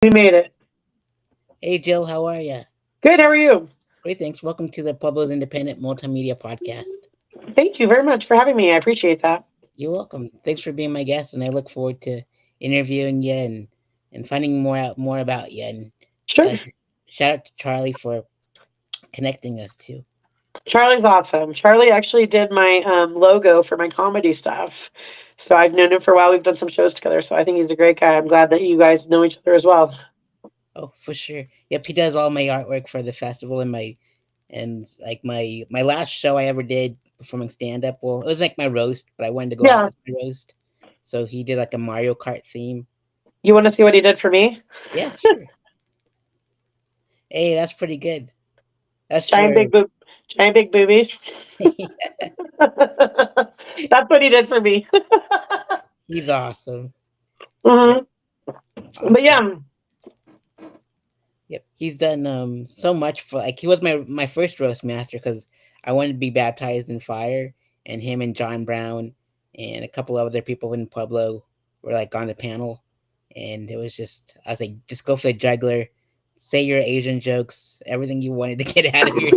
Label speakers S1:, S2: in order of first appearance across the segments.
S1: We made it.
S2: Hey Jill, how are ya?
S1: Good. How are you?
S2: Great, thanks. Welcome to the Pueblo's Independent Multimedia Podcast.
S1: Thank you very much for having me. I appreciate that.
S2: You're welcome. Thanks for being my guest, and I look forward to interviewing you and finding more about you. And
S1: Sure.
S2: uh, shout out to Charlie for connecting us too.
S1: Charlie's awesome. Charlie actually did my logo for my comedy stuff. So I've known him for a while. We've done some shows together. So I think he's a great guy. I'm glad that you guys know each other as well.
S2: Oh, for sure. Yep, he does all my artwork for the festival and my last show I ever did performing stand up. Well, it was like my roast, but I wanted to go out
S1: Yeah.
S2: with my roast, so he did like a Mario Kart theme.
S1: You want to see what he did for me?
S2: Yeah, sure. Hey, that's pretty good. That's
S1: Giant
S2: for
S1: big boob, giant big boobies. That's what he did for me.
S2: He's awesome. Yep,
S1: hmm But
S2: awesome.
S1: yeah,
S2: Yep, he's done so much for like he was my first roast master because I wanted to be baptized in fire, and him and John Brown and a couple of other people in Pueblo were like on the panel, and it was just I was like, just go for the juggler, say your Asian jokes, everything you wanted to get out of your.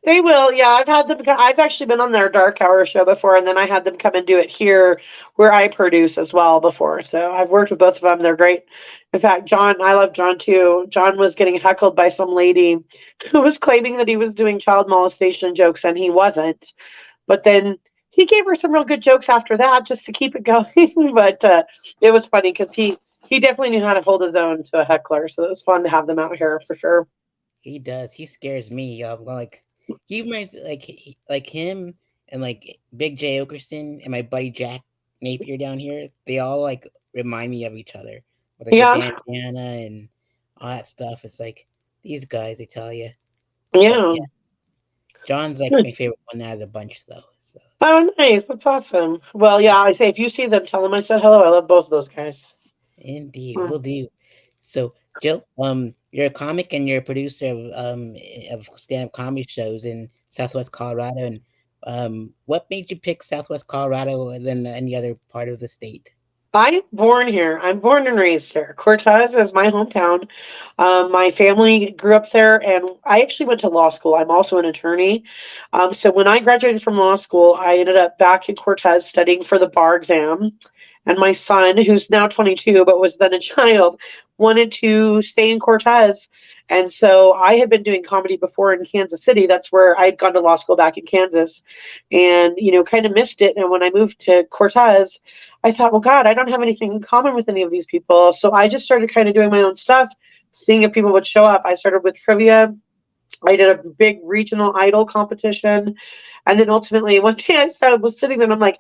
S1: they will. Yeah, I've had them. I've actually been on their dark hour show before, and then I had them come and do it here where I produce as well before. So I've worked with both of them. They're great. In fact, John, I love John too. John was getting heckled by some lady who was claiming that he was doing child molestation jokes, and he wasn't. But then he gave her some real good jokes after that just to keep it going. But it was funny because he definitely knew how to hold his own to a heckler. So it was fun to have them out here for sure.
S2: He does. He scares me. Like he reminds like him and like Big J Okerson and my buddy Jack Napier down here. They all like remind me of each other with like the
S1: Yeah,
S2: bandana and all that stuff. It's like these guys, I tell you. But
S1: yeah.
S2: yeah, John's like my favorite one out of the bunch, though. So
S1: Oh, nice. That's awesome. Well, yeah, I say if you see them, tell them I said hello. I love both of those guys.
S2: indeed,
S1: Mm.
S2: we'll do. So Jill, you're a comic and you're a producer of stand-up comedy shows in Southwest Colorado. And what made you pick Southwest Colorado than any other part of the state?
S1: I'm born here. I'm born and raised here. Cortez is my hometown. My family grew up there, and I actually went to law school. I'm also an attorney. So when I graduated from law school, I ended up back in Cortez studying for the bar exam. And my son, who's now 22 but was then a child, wanted to stay in Cortez. And so I had been doing comedy before in Kansas City. That's where I had gone to law school back in Kansas, and kind of missed it. And when I moved to Cortez, I thought, well, God, I don't have anything in common with any of these people. So I just started kind of doing my own stuff, seeing if people would show up. I started with trivia. I did a big regional idol competition, and then ultimately one day was sitting there and I'm like,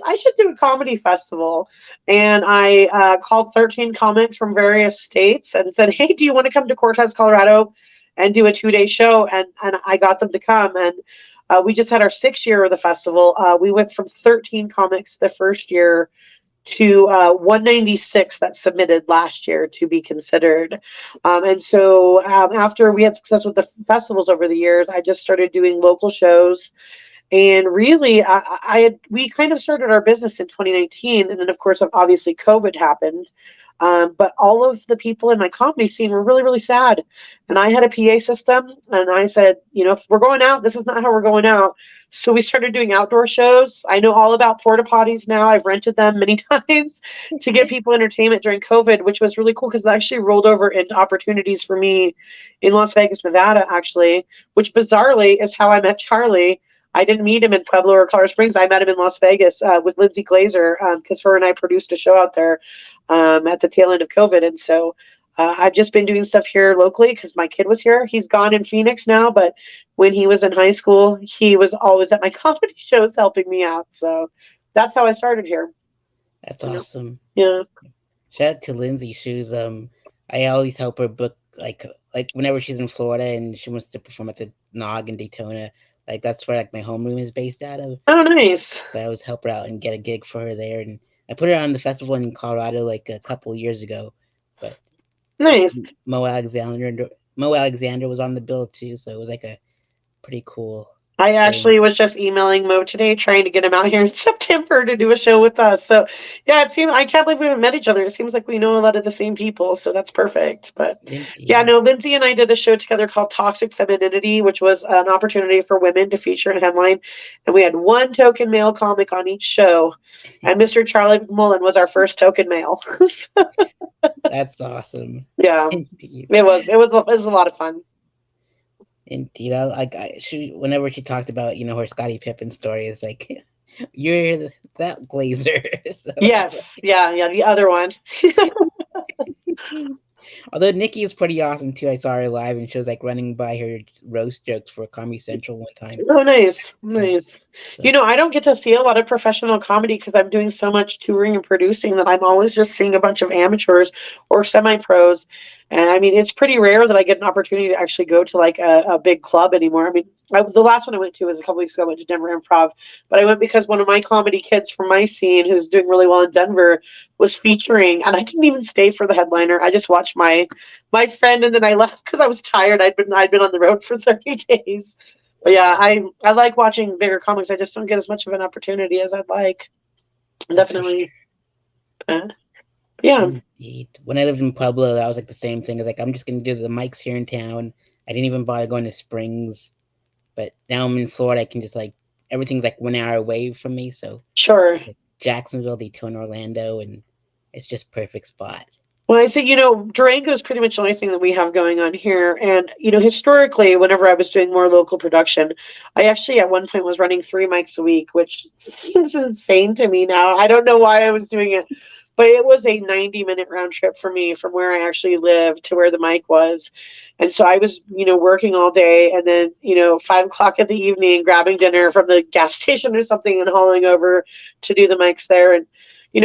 S1: I should do a comedy festival, and I called 13 comics from various states and said, hey, do you want to come to Cortez, Colorado, and do a 2-day show? And I got them to come, and we just had our 6th year of the festival. We went from 13 comics the first year to 196 that submitted last year to be considered. And so after we had success with the festivals over the years, I just started doing local shows. And really, we kind of started our business in 2019, and then of course, obviously, COVID happened. But all of the people in my comedy scene were really, really sad. And I had a PA system, and I said, if we're going out, this is not how we're going out. So we started doing outdoor shows. I know all about porta potties now. I've rented them many times to give people entertainment during COVID, which was really cool because it actually rolled over into opportunities for me in Las Vegas, Nevada, actually, which bizarrely is how I met Charlie. I didn't meet him in Pueblo or Colorado Springs. I met him in Las Vegas with Lindsay Glazer because her and I produced a show out there at the tail end of COVID. And so I've just been doing stuff here locally because my kid was here. He's gone in Phoenix now, but when he was in high school, he was always at my comedy shows helping me out. So that's how I started here.
S2: That's
S1: You know?
S2: awesome.
S1: Yeah.
S2: Shout out to Lindsay. I always help her book like whenever she's in Florida and she wants to perform at the Nog in Daytona. Like that's where like my homeroom is based out of.
S1: Oh, nice.
S2: So I always help her out and get a gig for her there. And I put her on the festival in Colorado like a couple years ago, but like
S1: Nice.
S2: Mo Alexander Mo Alexander was on the bill too, so it was like a pretty cool.
S1: I
S2: Same.
S1: actually was just emailing Mo today, trying to get him out here in September to do a show with us. So, yeah, it seems I can't believe we haven't met each other. It seems like we know a lot of the same people, so that's perfect. But yeah,
S2: Indeed.
S1: no, Lindsay and I did a show together called Toxic Femininity, which was an opportunity for women to feature and headline. And we had one token male comic on each show, and Mr. Charlie Mullen was our first token male. So,
S2: That's awesome.
S1: yeah,
S2: Indeed.
S1: it was a lot of fun.
S2: Indeed. She, whenever she talked about, her Scottie Pippen story, it's like, you're that Glazer. So it's
S1: Yes, yeah, yeah, the other one.
S2: although Nikki is pretty awesome too. I saw her live and she was like running by her roast jokes for Comedy Central one time.
S1: Oh, nice,
S2: Yeah.
S1: nice.
S2: So
S1: I don't get to see a lot of professional comedy because I'm doing so much touring and producing that I'm always just seeing a bunch of amateurs or semi-pros. And I mean, it's pretty rare that I get an opportunity to actually go to like a big club anymore. I mean, the last one I went to was a couple weeks ago. I went to Denver Improv, but I went because one of my comedy kids from my scene, who's doing really well in Denver, was featuring, and I didn't even stay for the headliner. I just watched my friend, and then I left because I was tired. I'd been on the road for 30 days. But yeah, I like watching bigger comics. I just don't get as much of an opportunity as I'd like.
S2: that's for sure.
S1: Definitely. Uh, yeah.
S2: Indeed. When I lived in Pueblo, that was like the same thing. It's like I'm just gonna do the mics here in town. I didn't even bother going to Springs. But now I'm in Florida, I can just like everything's like 1 hour away from me. So
S1: Sure.
S2: it's like Jacksonville, Daytona, Orlando, and it's just perfect spot.
S1: Well, I say, Durango is pretty much the only thing that we have going on here. And, historically, whenever I was doing more local production, I actually at one point was running 3 mics a week, which seems insane to me now. I don't know why I was doing it, but it was a 90-minute round trip for me from where I actually lived to where the mic was. And so I was, working all day and then, 5 o'clock in the evening, grabbing dinner from the gas station or something and hauling over to do the mics there. And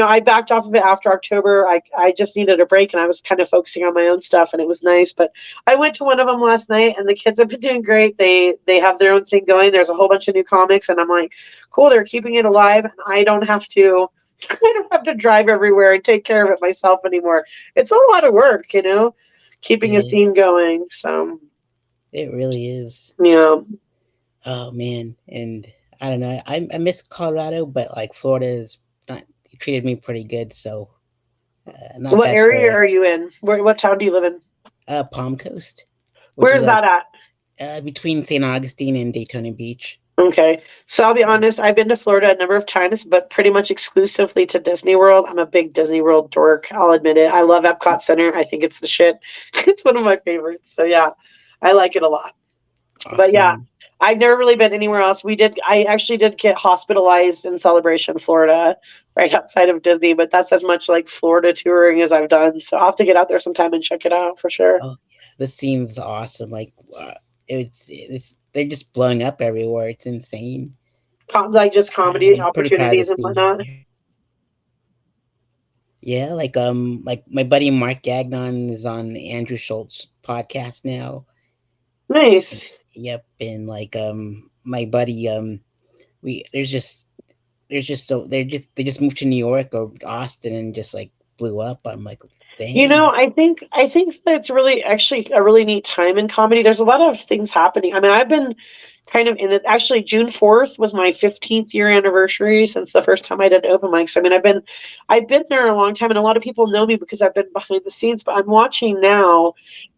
S1: I backed off of it after October. I just needed a break and I was kind of focusing on my own stuff and it was nice. But I went to one of them last night and the kids have been doing great. They have their own thing going. There's a whole bunch of new comics and I'm like, cool, they're keeping it alive and I don't have to drive everywhere and take care of it myself anymore. It's a lot of work, keeping a
S2: It
S1: scene
S2: is.
S1: going. So
S2: It really is.
S1: yeah.
S2: Oh man, and I don't know. I miss Colorado, but like Florida is not treated me pretty good. So not
S1: What
S2: bad for
S1: area are you in? What town do you live in?
S2: Palm Coast, which
S1: Where
S2: is
S1: is
S2: like
S1: that at?
S2: between St. Augustine and Daytona Beach.
S1: Okay. So I'll be
S2: Yeah.
S1: honest, I've been to Florida a number of times, but pretty much exclusively to Disney World. I'm a big Disney World dork. I'll admit it. I love Epcot Center. I think it's the shit. It's one of my favorites. So yeah, I like it a lot. But yeah,
S2: Awesome.
S1: I've never really been anywhere else. I actually did get hospitalized in Celebration, Florida, right outside of Disney, but that's as much like Florida touring as I've done. So I'll have to get out there sometime and check it out for sure.
S2: Oh yeah, the scene's awesome. Like it's they're just blowing up everywhere. It's insane.
S1: Like just comedy
S2: I'm pretty proud of the
S1: opportunities and
S2: scene
S1: whatnot.
S2: here. Yeah, like my buddy Mark Gagnon is on Andrew Schultz podcast now.
S1: Nice.
S2: Yep, and like my buddy we there's just so they just moved to New York or Austin and just like blew up. I'm like, dang.
S1: I think that it's really actually a really neat time in comedy. There's a lot of things happening. I mean, I've been kind of in it. Actually, June 4th was my 15th year anniversary since the first time I did open mics. I mean, I've been there a long time, and a lot of people know me because I've been behind the scenes. But I'm watching now.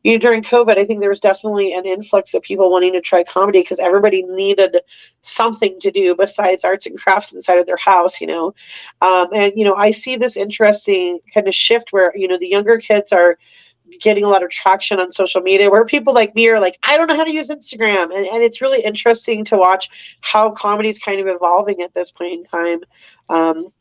S1: During COVID, I think there was definitely an influx of people wanting to try comedy because everybody needed something to do besides arts and crafts inside of their house. And I see this interesting kind of shift where the younger kids are getting a lot of traction on social media where people like me are like, I don't know how to use Instagram. And it's really interesting to watch how comedy is kind of evolving at this point in time.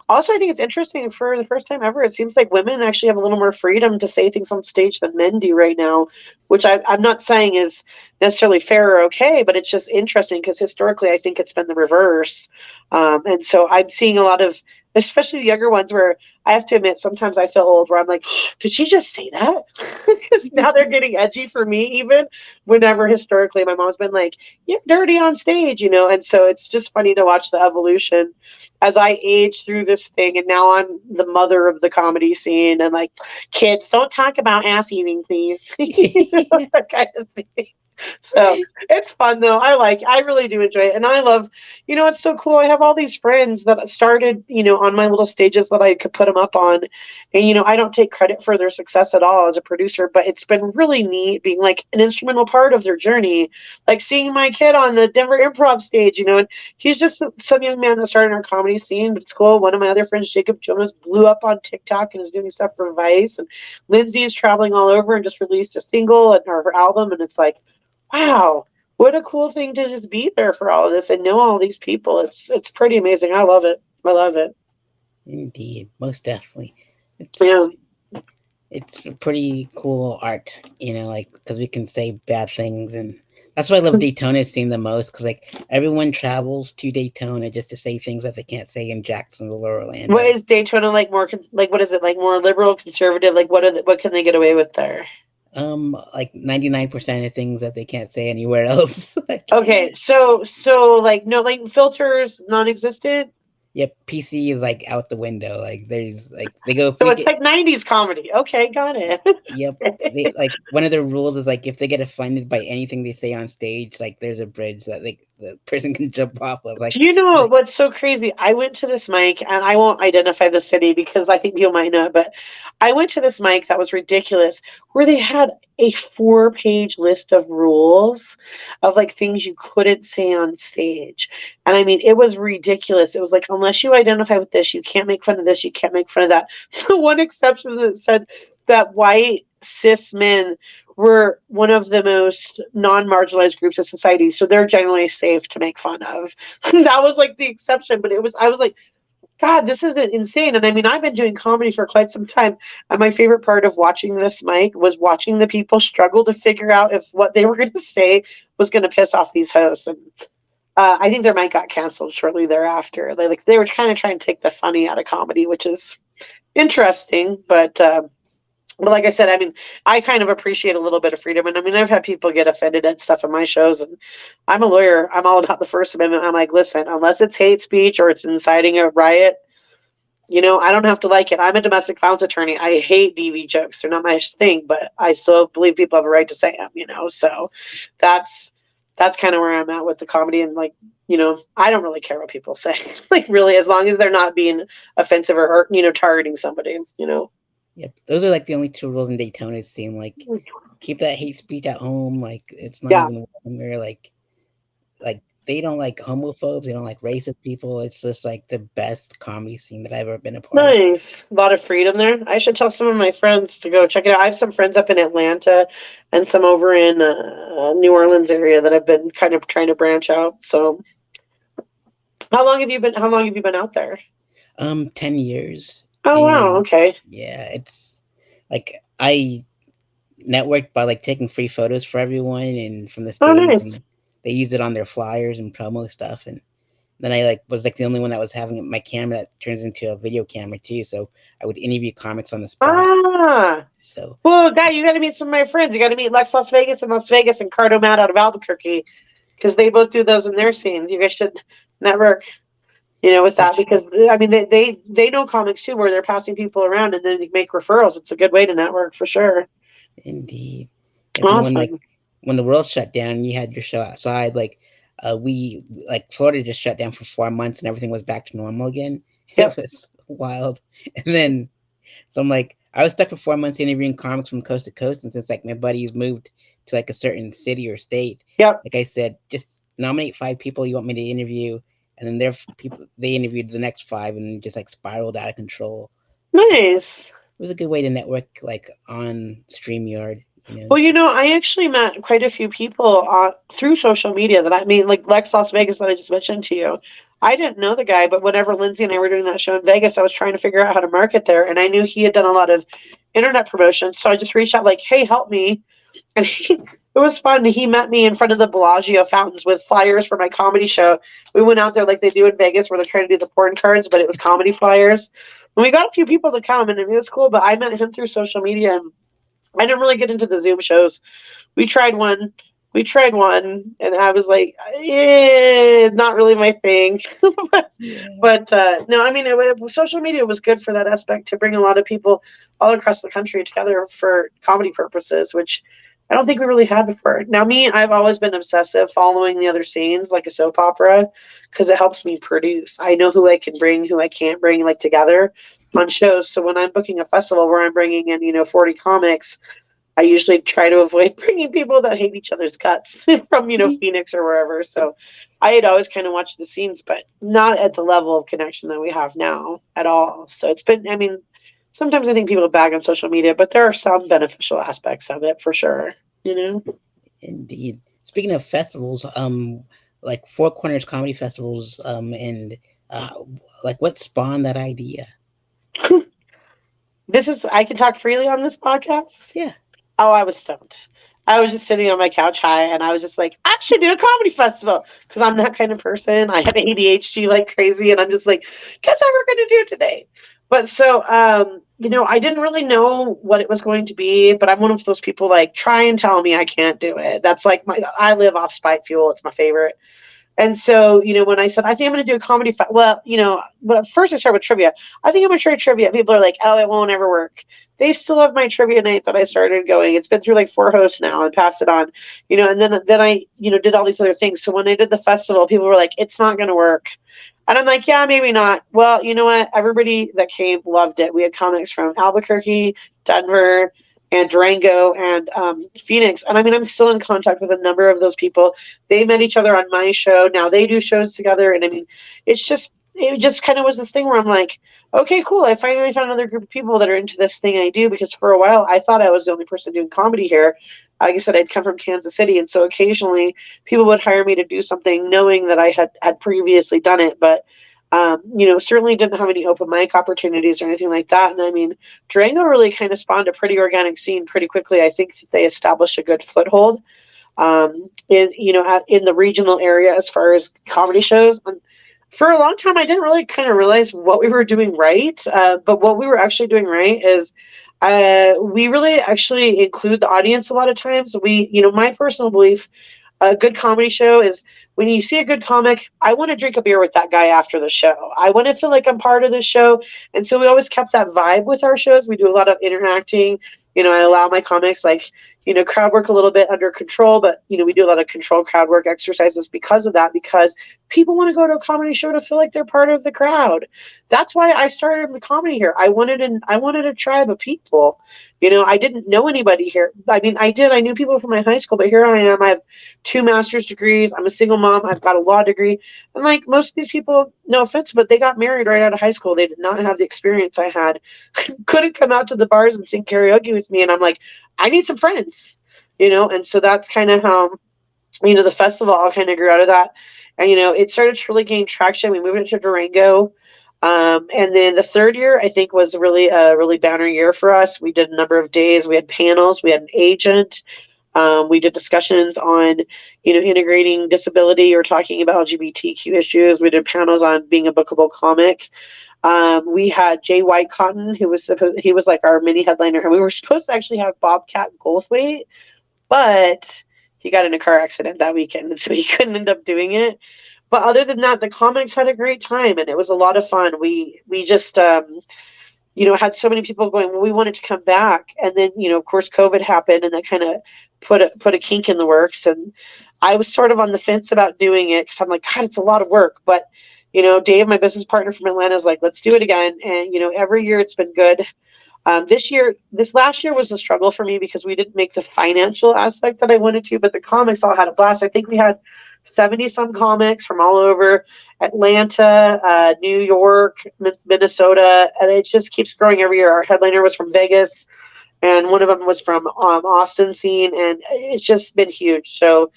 S1: Also, I think it's interesting for the first time ever, it seems like women actually have a little more freedom to say things on stage than men do right now, which I'm not saying is necessarily fair or okay, but it's just interesting because historically I think it's been the reverse. And so I'm seeing a lot of, especially the younger ones, where I have to admit sometimes I feel old where I'm like, did she just say that? Because now they're getting edgy for me, even whenever historically my mom's been like, you're dirty on stage, and so it's just funny to watch the evolution as I age through this thing. And now I'm the mother of the comedy scene and like, kids, don't talk about ass eating, please. That kind of thing. So it's fun though. I really do enjoy it. And I love, it's so cool. I have all these friends that started, on my little stages that I could put them up on. And, I don't take credit for their success at all as a producer, but it's been really neat being like an instrumental part of their journey. Like seeing my kid on the Denver Improv stage, and he's just some young man that started in our comedy scene, but it's cool. One of my other friends, Jacob Jonas, blew up on TikTok and is doing stuff for Vice. And Lindsay is traveling all over and just released a single and her album. And it's like, wow, what a cool thing to just be there for all of this and know all these people. It's pretty amazing. I love it. I love it.
S2: Indeed, most definitely.
S1: Yeah.
S2: It's pretty cool art, like because we can say bad things, and that's why I love Daytona scene the most. Because like everyone travels to Daytona just to say things that they can't say in Jacksonville or
S1: What
S2: Orlando.
S1: is Daytona like? More like what is it like? More liberal, conservative? Like what can they get away with there?
S2: Like 99% of things that they can't say anywhere else. Like,
S1: Okay, so like no like filters non-existent.
S2: yep, PC is like out the window. Like there's like they go if
S1: So
S2: we
S1: it's
S2: get
S1: like 90s comedy. Okay, got it.
S2: yep. They like one of their rules is like if they get offended by anything they say on stage, like there's a bridge that like the person can jump off of.
S1: Do you
S2: It's
S1: know
S2: like
S1: what's so crazy? I went to this mic, and I won't identify the city because I think people might know it, but I went to this mic that was ridiculous, where they had a 4-page list of rules of like things you couldn't say on stage. And I mean, it was ridiculous. It was like, unless you identify with this, you can't make fun of this, you can't make fun of that. The one exception is it said that white cis men were one of the most non-marginalized groups of society, so they're generally safe to make fun of. That was like the exception, but I was like, God, this is insane. And I mean, I've been doing comedy for quite some time, and my favorite part of watching this mic was watching the people struggle to figure out if what they were going to say was going to piss off these hosts. And I think their mic got canceled shortly thereafter. They were kind of trying to take the funny out of comedy, which is interesting, but like I said, I mean, I kind of appreciate a little bit of freedom. And I mean, I've had people get offended at stuff in my shows. And I'm a lawyer. I'm all about the First Amendment. I'm like, listen, unless it's hate speech or it's inciting a riot, I don't have to like it. I'm a domestic violence attorney. I hate DV jokes. They're not my thing, but I still believe people have a right to say them. So that's kind of where I'm at with the comedy. And like, I don't really care what people say. Like really, as long as they're not being offensive or targeting somebody.
S2: yep. Those are like the only two rules in Daytona. It seem like keep that hate speech at home. Like it's not
S1: Yeah.
S2: even welcome here. Like they don't like homophobes. They don't like racist people. It's just like the best comedy scene that I've ever been a part of.
S1: Nice. A lot of freedom there. I should tell some of my friends to go check it out. I have some friends up in Atlanta and some over in New Orleans area that I've been kind of trying to branch out. So, how long have you been out there?
S2: 10 years,
S1: Oh wow,
S2: and
S1: okay.
S2: yeah, it's like I networked by like taking free photos for everyone and from the
S1: Oh
S2: stage,
S1: nice.
S2: and they used it on their flyers and promo stuff. And then I like was like the only one that was having my camera that turns into a video camera too. So I would interview comics on the spot.
S1: Ah.
S2: So
S1: Well, guy, you got to meet some of my friends. You got to meet Lex Las Vegas in Las Vegas and Cardo Matt out of Albuquerque because they both do those in their scenes. You guys should network, with
S2: for
S1: that because I mean they know comics too, where they're passing people around and then they make referrals. It's a good way to network for sure.
S2: indeed, if no one like
S1: Awesome.
S2: when the world shut down, and you had your show outside. Like we like Florida just shut down for 4 months and everything was back to normal again. It
S1: Yep.
S2: was wild. And then so I'm like, I was stuck for 4 months interviewing comics from coast to coast, and since like my buddies moved to like a certain city or state,
S1: Yep.
S2: like I said, just nominate 5 people you want me to interview, and then their people they interviewed the next 5, and just like spiraled out of control. So
S1: Nice.
S2: it was a good way to network like on Streamyard, you know.
S1: Well, I actually met quite a few people through social media that I mean, like Lex Las Vegas that I just mentioned to you. I didn't know the guy, but whenever Lindsay and I were doing that show in Vegas, I was trying to figure out how to market there, and I knew he had done a lot of internet promotion, so I just reached out like, "Hey, help me!" And it was fun. He met me in front of the Bellagio fountains with flyers for my comedy show. We went out there like they do in Vegas, where they're trying to do the porn cards, but it was comedy flyers. And we got a few people to come, and it was cool. But I met him through social media, and I didn't really get into the Zoom shows. We tried one. We tried one, and I was like, not really my thing.
S2: Yeah.
S1: But no, I mean, social media was good for that aspect to bring a lot of people all across the country together for comedy purposes, which I don't think we really had before. Now, me, I've always been obsessive following the other scenes like a soap opera because it helps me produce. I know who I can bring, who I can't bring, like together on shows. So when I'm booking a festival where I'm bringing in, 40 comics, I usually try to avoid bringing people that hate each other's guts from, Phoenix or wherever. So I had always kind of watched the scenes, but not at the level of connection that we have now at all. So it's been, I mean, sometimes I think people bag on social media, but there are some beneficial aspects of it for sure, you know?
S2: Indeed. Speaking of festivals, like Four Corners Comedy Festivals, and uh, like what spawned that idea?
S1: I can talk freely on this podcast.
S2: Yeah.
S1: Oh, I was stoned. I was just sitting on my couch high and I was just like, I should do a comedy festival because I'm that kind of person. I have ADHD like crazy and I'm just like, guess what we're going to do today? But so, I didn't really know what it was going to be, but I'm one of those people like, try and tell me I can't do it. That's like I live off spite fuel. It's my favorite. And so, when I said, I think I'm going to do a comedy, but first I started with trivia. I think I'm going to try trivia. People are like, oh, it won't ever work. They still have my trivia night that I started going. It's been through like 4 hosts now and passed it on, and then I, did all these other things. So when I did the festival, people were like, it's not going to work. And I'm like, yeah, maybe not. Well, you know what? Everybody that came loved it. We had comics from Albuquerque, Denver, and Durango and Phoenix. And I mean, I'm still in contact with a number of those people. They met each other on my show. Now they do shows together. And I mean, it just kind of was this thing where I'm like, okay, cool. I finally found another group of people that are into this thing I do because for a while I thought I was the only person doing comedy here. Like I said, I'd come from Kansas City. And so occasionally people would hire me to do something knowing that I had previously done it. But certainly didn't have any open mic opportunities or anything like that. And I mean, Durango really kind of spawned a pretty organic scene pretty quickly. I think they established a good foothold in the regional area as far as comedy shows. And for a long time, I didn't really kind of realize what we were doing right. But what we were actually doing right is we really actually include the audience a lot of times. My personal belief, a good comedy show is when you see a good comic, I want to drink a beer with that guy after the show. I want to feel like I'm part of the show. And so we always kept that vibe with our shows. We do a lot of interacting. I allow my comics crowd work a little bit under control, but we do a lot of controlled crowd work exercises because of that, because people want to go to a comedy show to feel like they're part of the crowd. That's why I started the comedy here. I wanted a tribe of people. I didn't know anybody here. I mean, I knew people from my high school, but here I am. I have 2 master's degrees. I'm a single mom. I've got a law degree. And like most of these people, no offense, but they got married right out of high school. They did not have the experience I had. Couldn't come out to the bars and sing karaoke with me. And I'm like, I need some friends, and so that's kind of how, the festival all kind of grew out of that. And, it started to really gain traction. We moved into Durango. And then the third year, I think, was really a really banner year for us. We did a number of days. We had panels. We had an agent. We did discussions on, integrating disability or talking about LGBTQ issues. We did panels on being a bookable comic. We had Jay Whitecotton, he was like our mini headliner, and we were supposed to actually have Bobcat Goldthwait, but he got in a car accident that weekend, and so he couldn't end up doing it. But other than that, the comics had a great time, and it was a lot of fun. We just had so many people going, well, we wanted to come back, and then of course COVID happened, and that kind of put a kink in the works, and I was sort of on the fence about doing it because I'm like, God, it's a lot of work, but. Dave, my business partner from Atlanta, is like, let's do it again. And, every year it's been good. This last year was a struggle for me because we didn't make the financial aspect that I wanted to, but the comics all had a blast. I think we had 70 some comics from all over Atlanta, New York, Minnesota, and it just keeps growing every year. Our headliner was from Vegas, and one of them was from Austin scene, and it's just been huge. So,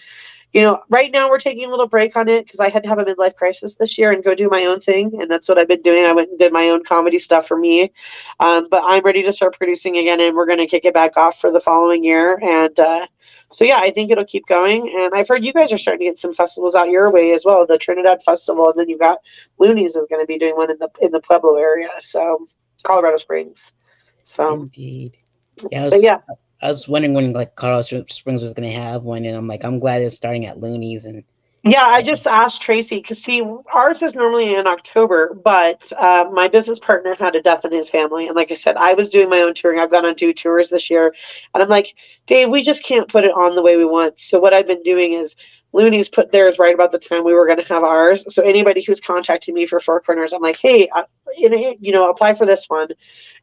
S1: right now we're taking a little break on it because I had to have a midlife crisis this year and go do my own thing. And that's what I've been doing. I went and did my own comedy stuff for me. But I'm ready to start producing again, and we're going to kick it back off for the following year. And so, yeah, I think it'll keep going. And I've heard you guys are starting to get some festivals out your way as well. The Trinidad Festival, and then you've got Looney's is going to be doing one in the Pueblo area. So Colorado Springs. So,
S2: Indeed. Yeah,
S1: but yeah.
S2: I was wondering when like Colorado Springs was gonna have one, and I'm like, I'm glad it's starting at Looney's, and
S1: Yeah, I just asked Tracy because see, ours is normally in October, but my business partner had a death in his family, and like I said, I was doing my own touring. I've gone on 2 tours this year, and I'm like, Dave, we just can't put it on the way we want. So what I've been doing is Looney's put theirs right about the time we were going to have ours. So anybody who's contacting me for Four Corners, I'm like, hey, apply for this one,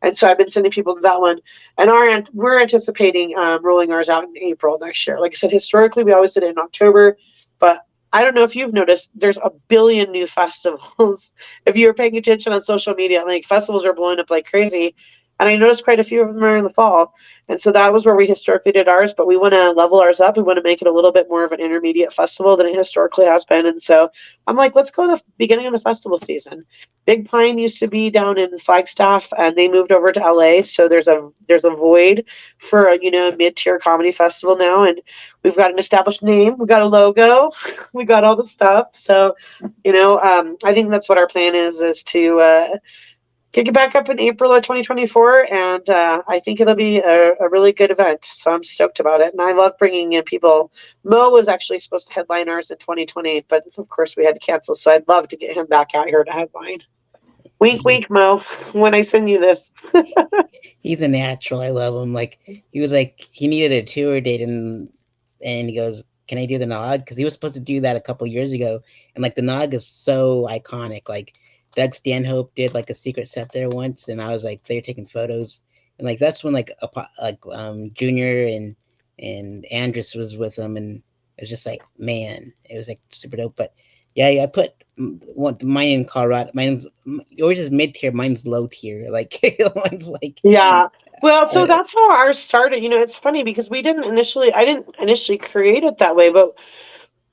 S1: and so I've been sending people to that one, and we're anticipating rolling ours out in April next year. Like I said, historically we always did it in October, but I don't know if you've noticed, there's a billion new festivals. If you were paying attention on social media, like festivals are blowing up like crazy. And I noticed quite a few of them are in the fall. And so that was where we historically did ours, but we want to level ours up. We want to make it a little bit more of an intermediate festival than it historically has been. And so I'm like, let's go the beginning of the festival season. Big Pine used to be down in Flagstaff and they moved over to LA. So there's a void for a mid-tier comedy festival now. And we've got an established name. We got a logo. We got all the stuff. So, I think that's what our plan is to kick it back up in April of 2024. And I think it'll be a really good event. So I'm stoked about it. And I love bringing in people. Mo was actually supposed to headline ours in 2020, but of course we had to cancel. So I'd love to get him back out here to headline. Wink,
S2: He,
S1: wink, Mo, when I send you this.
S2: he's a natural. I love him. Like he was like he needed a tour date, and he goes, "Can I do the Nog?" Because he was supposed to do that a couple years ago, and like the Nog is so iconic. Like Doug Stanhope did like a secret set there once, and I was like, they're taking photos, and like that's when Junior and Andrus was with them, and it was just like, man, it was like super dope. But yeah, I put mine in Colorado. Mine's yours is mid tier. Mine's low tier. Like mine's like
S1: Yeah. Well, so
S2: uh,
S1: that's how ours started. It's funny because I didn't initially create it that way, but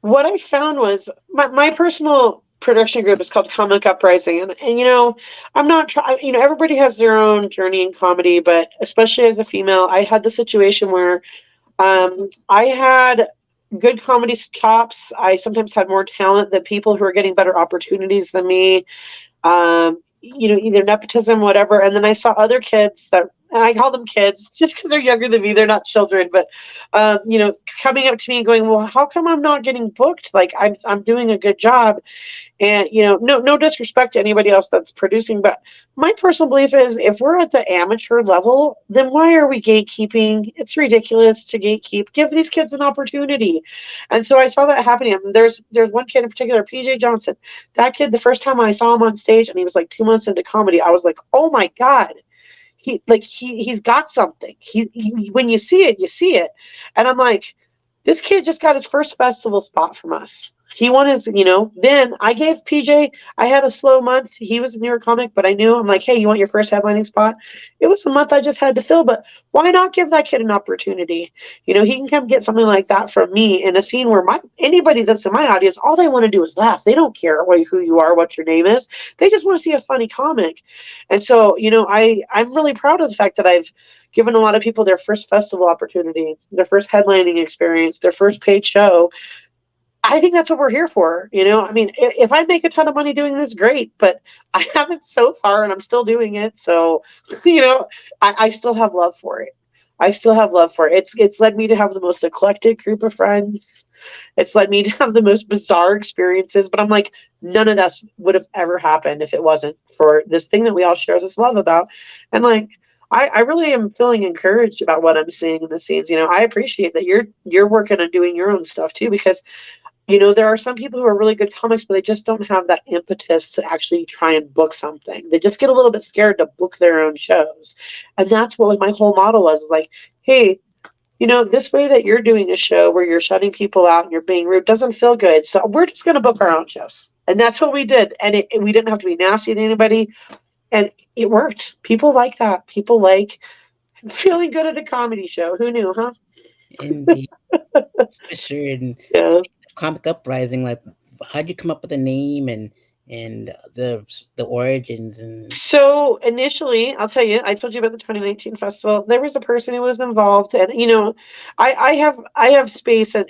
S1: what I found was my personal production group is called Comic Uprising. And I'm not trying, everybody has their own journey in comedy, but especially as a female, I had the situation where I had good comedy chops. I sometimes had more talent than people who are getting better opportunities than me. Either nepotism, whatever. And then I saw other kids and I call them kids just because they're younger than me. They're not children, but coming up to me and going, "Well, how come I'm not getting booked? Like I'm doing a good job." And no disrespect to anybody else that's producing, but my personal belief is if we're at the amateur level, then why are we gatekeeping? It's ridiculous to gatekeep. Give these kids an opportunity. And so I saw that happening. I mean, there's one kid in particular, PJ Johnson. That kid, the first time I saw him on stage, and he was like 2 months into comedy, I was like, oh my God. He's got something. When you see it, you see it. And I'm like, this kid just got his first festival spot from us. He won then I gave PJ, I had a slow month. He was a newer comic, but I'm like, hey, you want your first headlining spot? It was a month I just had to fill, but why not give that kid an opportunity? He can come get something like that from me in a scene where anybody that's in my audience, all they want to do is laugh. They don't care who you are, what your name is. They just want to see a funny comic. And so, I'm really proud of the fact that I've given a lot of people their first festival opportunity, their first headlining experience, their first paid show. I think that's what we're here for. I mean, if I make a ton of money doing this, great, but I haven't so far and I'm still doing it. So, I still have love for it. I still have love for it. It's led me to have the most eclectic group of friends. It's led me to have the most bizarre experiences, but I'm like, none of that would have ever happened if it wasn't for this thing that we all share this love about. And like, I really am feeling encouraged about what I'm seeing in the scenes. I appreciate that you're working on doing your own stuff too, because there are some people who are really good comics, but they just don't have that impetus to actually try and book something. They just get a little bit scared to book their own shows. And that's what my whole model was, is like, hey, this way that you're doing a show where you're shutting people out and you're being rude doesn't feel good. So we're just going to book our own shows. And that's what we did. And we didn't have to be nasty to anybody. And it worked. People like that. People like feeling good at a comedy show. Who knew, huh?
S2: indeed, for sure. And
S1: Yeah.
S2: Comic Uprising, like, how'd you come up with the name and the origins and
S1: So initially, I'll tell you, I told you about the 2019 festival. There was a person who was involved, and I have space and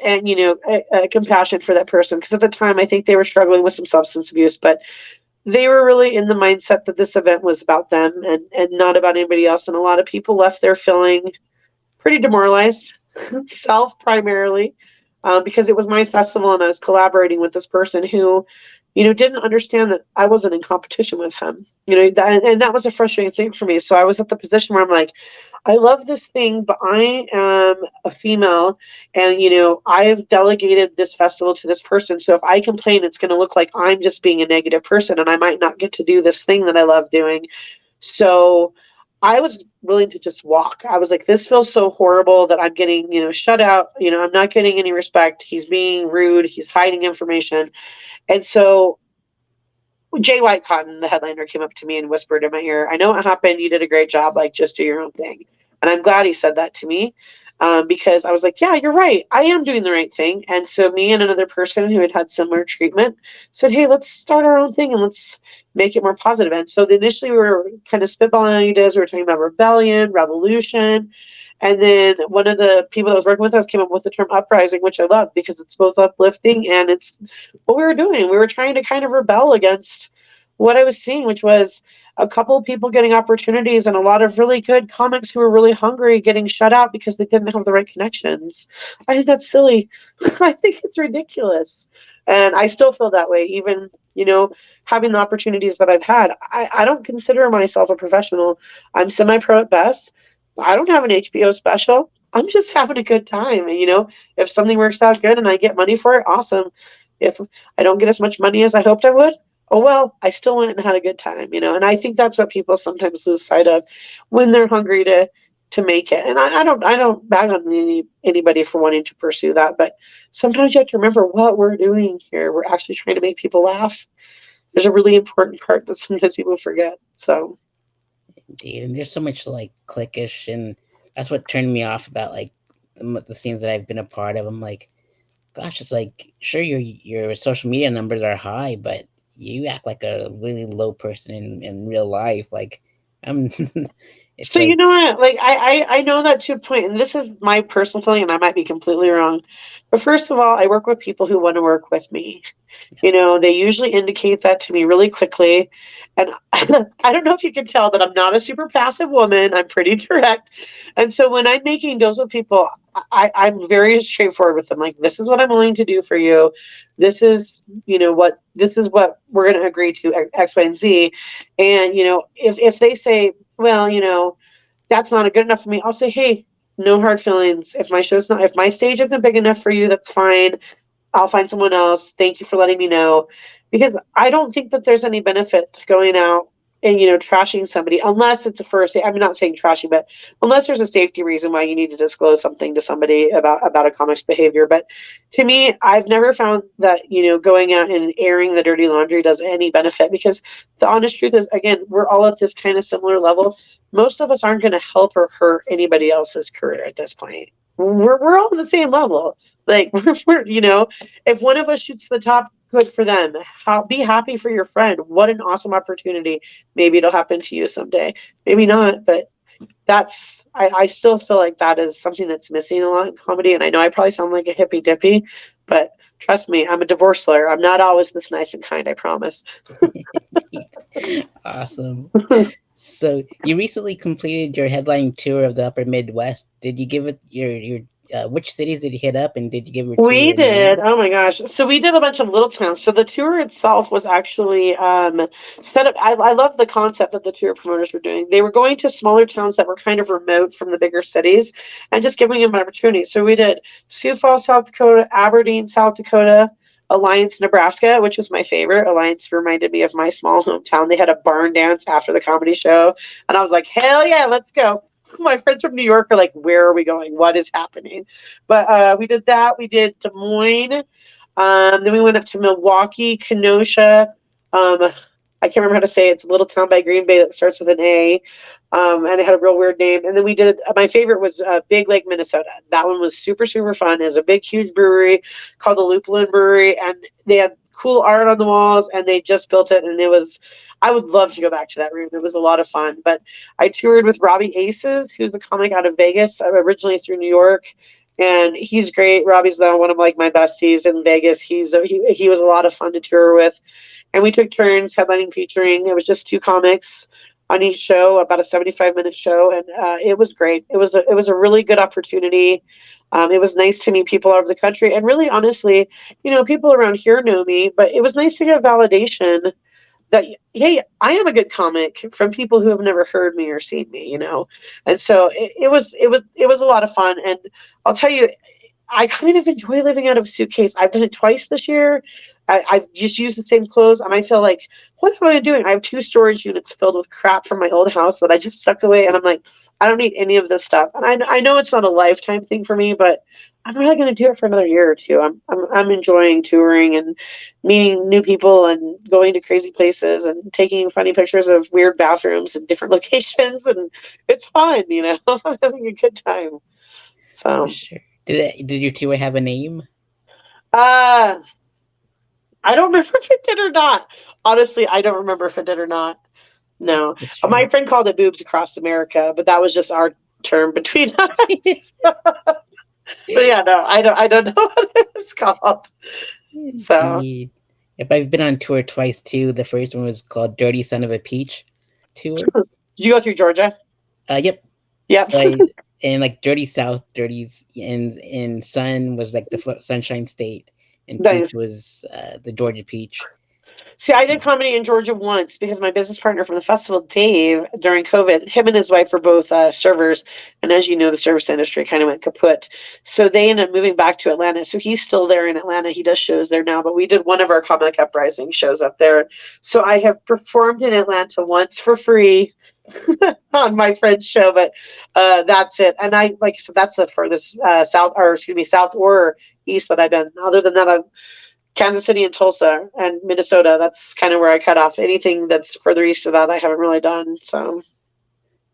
S1: compassion for that person because at the time I think they were struggling with some substance abuse, but they were really in the mindset that this event was about them and not about anybody else. And a lot of people left there feeling pretty demoralized, self primarily. because it was my festival and I was collaborating with this person who, didn't understand that I wasn't in competition with him. And that was a frustrating thing for me. So I was at the position where I'm like, I love this thing, but I am a female and, I've delegated this festival to this person. So if I complain, it's going to look like I'm just being a negative person and I might not get to do this thing that I love doing. So I was willing to just walk. I was like, this feels so horrible that I'm getting, shut out. I'm not getting any respect. He's being rude. He's hiding information. And so Jay White Cotton, the headliner, came up to me and whispered in my ear, I know what happened. You did a great job. Like, just do your own thing. And I'm glad he said that to me because I was like, yeah, you're right. I am doing the right thing. And so me and another person who had had similar treatment said, hey, let's start our own thing and let's make it more positive. And so initially we were kind of spitballing ideas. We were talking about rebellion, revolution. And then one of the people that was working with us came up with the term uprising, which I love because it's both uplifting and it's what we were doing. We were trying to kind of rebel against what I was seeing, which was a couple of people getting opportunities and a lot of really good comics who were really hungry getting shut out because they didn't have the right connections. I think that's silly. I think it's ridiculous. And I still feel that way, even, having the opportunities that I've had. I don't consider myself a professional. I'm semi-pro at best. I don't have an HBO special. I'm just having a good time. And, if something works out good and I get money for it, awesome. If I don't get as much money as I hoped I would, oh, well, I still went and had a good time, and I think that's what people sometimes lose sight of when they're hungry to make it. And I don't bag on anybody for wanting to pursue that, but sometimes you have to remember what we're doing here. We're actually trying to make people laugh. There's a really important part that sometimes people forget. So
S2: Indeed, and there's so much like cliquish, and that's what turned me off about like the scenes that I've been a part of. I'm like, gosh, it's like sure your social media numbers are high, but you act like a really low person in real life. Like I'm, it's
S1: So you
S2: like
S1: know what? Like I know that to a point, and this is my personal feeling, and I might be completely wrong. But first of all, I work with people who want to work with me. They usually indicate that to me really quickly. And I don't know if you can tell, but I'm not a super passive woman. I'm pretty direct. And so when I'm making deals with people, I'm very straightforward with them. Like, this is what I'm willing to do for you. This is what we're going to agree to, X, Y, and Z. And, if they say, well, that's not good enough for me, I'll say, hey, no hard feelings. If my stage isn't big enough for you, that's fine. I'll find someone else. Thank you for letting me know. Because I don't think that there's any benefit to going out and, trashing somebody unless it's I'm not saying trashing, but unless there's a safety reason why you need to disclose something to somebody about a comic's behavior. But to me, I've never found that, going out and airing the dirty laundry does any benefit because the honest truth is, again, we're all at this kind of similar level. Most of us aren't going to help or hurt anybody else's career at this point. We're all on the same level. Like if one of us shoots the top, good for them. Be happy for your friend. What an awesome opportunity. Maybe it'll happen to you someday. Maybe not, but I still feel like that is something that's missing a lot in comedy. And I know I probably sound like a hippy dippy, but trust me, I'm a divorce lawyer. I'm not always this nice and kind, I promise.
S2: awesome. So you recently completed your headline tour of the Upper Midwest. Did you give it your which cities did you hit up, and did you give your tour
S1: We
S2: your
S1: did.
S2: name?
S1: Oh my gosh. So we did a bunch of little towns. So the tour itself was actually set up. I love the concept that the tour promoters were doing. They were going to smaller towns that were kind of remote from the bigger cities and just giving them an opportunity. So we did Sioux Falls, South Dakota, Aberdeen, South Dakota, Alliance, Nebraska, which was my favorite. Alliance reminded me of my small hometown. They had a barn dance after the comedy show. And I was like, hell yeah, let's go. My friends from New York are like, where are we going? What is happening? But we did that. We did Des Moines. Then we went up to Milwaukee, Kenosha. I can't remember how to say it. It's a little town by Green Bay that starts with an A. And it had a real weird name. And then we did, my favorite was Big Lake, Minnesota. That one was super, super fun. It was a big, huge brewery called the Lupulin Brewery. And they had cool art on the walls and they just built it. And I would love to go back to that room. It was a lot of fun. But I toured with Robbie Aces, who's a comic out of Vegas, originally through New York. And he's great. Robbie's one of like my besties in Vegas. He was a lot of fun to tour with. And we took turns headlining, featuring. It was just two comics. on each show, about a 75-minute show, and it was great. It was a really good opportunity. It was nice to meet people all over the country, and really, honestly, people around here know me, but it was nice to get validation that, hey, I am a good comic from people who have never heard me or seen me. And so it was a lot of fun, and I'll tell you, I kind of enjoy living out of a suitcase. I've done it twice this year. I've just used the same clothes, and I feel like, what am I doing? I have 2 storage units filled with crap from my old house that I just stuck away, and I'm like, I don't need any of this stuff. And I know it's not a lifetime thing for me, but I'm really going to do it for another year or two. I'm enjoying touring and meeting new people and going to crazy places and taking funny pictures of weird bathrooms in different locations, and it's fun. I'm having a good time.
S2: For
S1: So.
S2: sure. Did your tour have a name?
S1: Uh, I don't remember if it did or not. Honestly, I don't remember if it did or not. No.
S2: For sure.
S1: My friend called it Boobs Across America, but that was just our term between us. But yeah, no, I don't know what it's called. So,
S2: Indeed. Yep, I've been on tour twice too. The first one was called Dirty Son of a Peach tour.
S1: did you go through Georgia?
S2: Yep.
S1: Yep.
S2: So I and like Dirty South, Dirty's and Sun was like the Sunshine State, and Peach
S1: Nice.
S2: was the Georgia Peach.
S1: See, I did comedy in Georgia once because my business partner from the festival, Dave, during COVID, him and his wife were both servers. And as you know, the service industry kind of went kaput. So they ended up moving back to Atlanta. So he's still there in Atlanta. He does shows there now, but we did one of our Comic Uprising shows up there. So I have performed in Atlanta once for free on my friend's show, but that's it. And like I said, that's the furthest south or east that I've been. Other than that, I've Kansas City and Tulsa and Minnesota. That's kind of where I cut off. Anything that's further east of that, I haven't really done. So,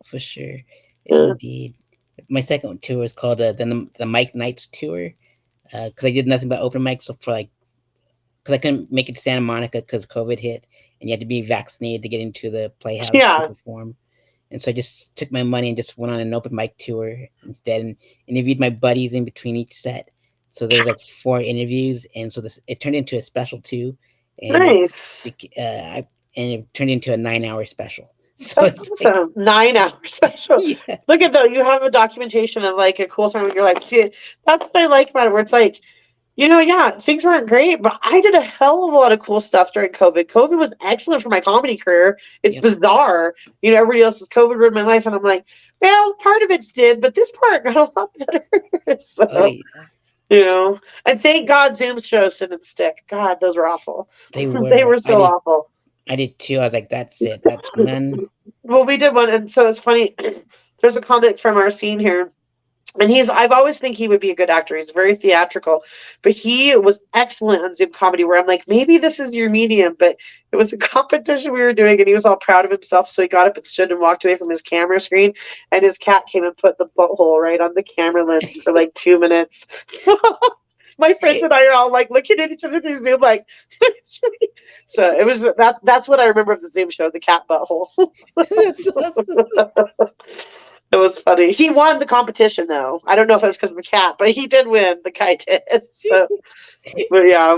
S2: For sure.
S1: yeah.
S2: Indeed. My second tour was called the Mike Nights tour because I did nothing but open mics for like because I couldn't make it to Santa Monica because COVID hit and you had to be vaccinated to get into the Playhouse to
S1: Yeah.
S2: perform. And so I just took my money and just went on an open mic tour instead and interviewed my buddies in between each set. So there was like 4 interviews, and so it turned into a special too, and
S1: Nice.
S2: and it turned into a 9-hour special. So
S1: That's
S2: it's like,
S1: awesome. 9 hour special.
S2: yeah,
S1: Look at though, you have a documentation of like a cool time in your life. See, that's what I like about it, where it's like, yeah, things weren't great, but I did a hell of a lot of cool stuff during COVID. COVID was excellent for my comedy career. It's
S2: yep.
S1: bizarre. Everybody else's COVID ruined my life, and I'm like, well, part of it did, but this part got a lot better. So,
S2: Oh yeah,
S1: and thank God Zoom shows didn't stick. God, those were awful.
S2: they
S1: They
S2: were.
S1: were so awful.
S2: I did too. I was like, that's it. That's none.
S1: Well, we did one, and so it's funny. There's a comic from our scene here, and I've always think he would be a good actor. He's very theatrical, but he was excellent on Zoom comedy, where I'm like, maybe this is your medium, but it was a competition we were doing, and he was all proud of himself. So he got up and stood and walked away from his camera screen, and his cat came and put the butthole right on the camera lens for like 2 minutes. My friends and I are all like looking at each other through Zoom, like. So it was that's what I remember of the Zoom show, the cat butthole.
S2: That's awesome.
S1: It was funny. He won the competition, though. I don't know if it was because of the cat, but he did win. The guy did. So, but yeah.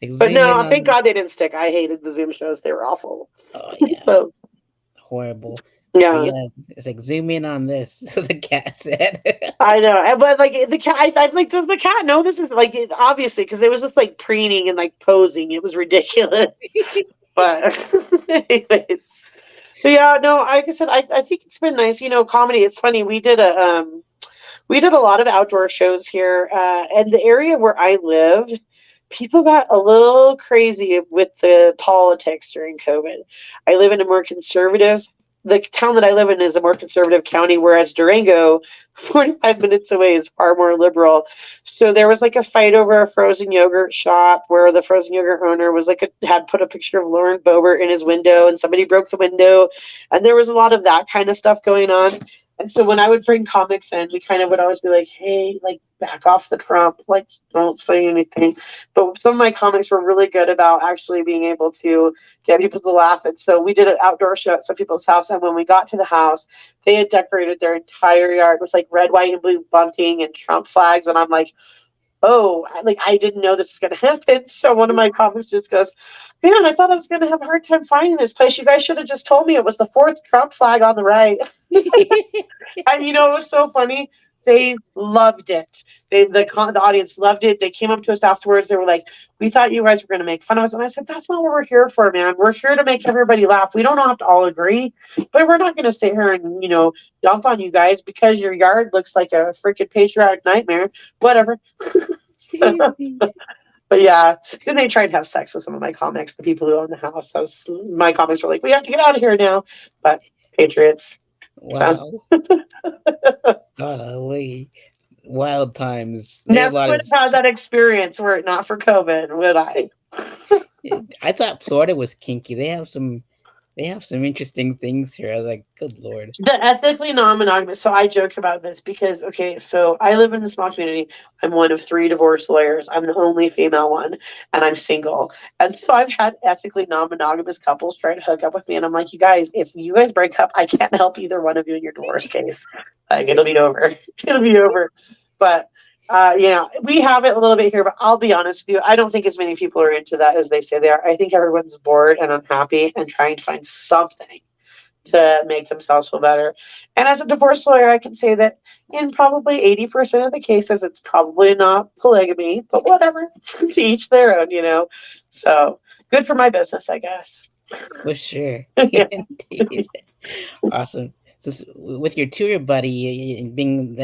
S2: Like,
S1: But
S2: zoom in
S1: no, thank
S2: on.
S1: God they didn't stick. I hated the Zoom shows. They were awful.
S2: Oh yeah,
S1: So,
S2: horrible. But
S1: yeah.
S2: yeah, it's like zoom in on this. The cat said.
S1: I know. But like the cat, I'm like, does the cat know this is like, obviously, because it was just like preening and like posing. It was ridiculous. But, anyways. But yeah, no, like I said, I think it's been nice. Comedy. It's funny. We did a lot of outdoor shows here, and the area where I live, people got a little crazy with the politics during COVID. I live in a more conservative. The town that I live in is a more conservative county, whereas Durango, 45 minutes away, is far more liberal. So there was like a fight over a frozen yogurt shop where the frozen yogurt owner was had put a picture of Lauren Boebert in his window, and somebody broke the window, and there was a lot of that kind of stuff going on. And so when I would bring comics in, we kind of would always be like, hey, like, back off the Trump, like, don't say anything. But some of my comics were really good about actually being able to get people to laugh. And so we did an outdoor show at some people's house. And when we got to the house, they had decorated their entire yard with like red, white, and blue bunting and Trump flags. And I'm like, oh, like I didn't know this was going to happen. So one of my comments just goes, man, I thought I was going to have a hard time finding this place. You guys should have just told me it was the fourth Trump flag on the right. And you know, it was so funny. They loved it. The audience loved it. They came up to us afterwards. They were like, "We thought you guys were going to make fun of us," and I said, "That's not what we're here for, man. We're here to make everybody laugh. We don't have to all agree, but we're not going to sit here and dump on you guys because your yard looks like a freaking patriotic nightmare. Whatever." But yeah, then they tried to have sex with some of my comics, the people who own the house. My comics were like, "We have to get out of here now," but Patriots. So
S2: Wow. Golly. Wild times. There's a
S1: never
S2: lot
S1: would
S2: of.
S1: have had that experience were it not for COVID, would I?
S2: I thought Florida was kinky. They have some interesting things here. I was like, good lord.
S1: The ethically non-monogamous. So I joke about this because, okay, so I live in a small community. I'm one of three divorce lawyers. I'm the only female one, and I'm single. And so I've had ethically non-monogamous couples try to hook up with me, and I'm like, you guys, if you guys break up, I can't help either one of you in your divorce case. Like, it'll be over. It'll be over. But we have it a little bit here, but I'll be honest with you. I don't think as many people are into that as they say they are. I think everyone's bored and unhappy and trying to find something to make themselves feel better. And as a divorce lawyer, I can say that in probably 80% of the cases, it's probably not polygamy, but whatever, to each their own. So good for my business, I guess.
S2: For sure.
S1: Yeah.
S2: Indeed. Awesome. So with your tour buddy and being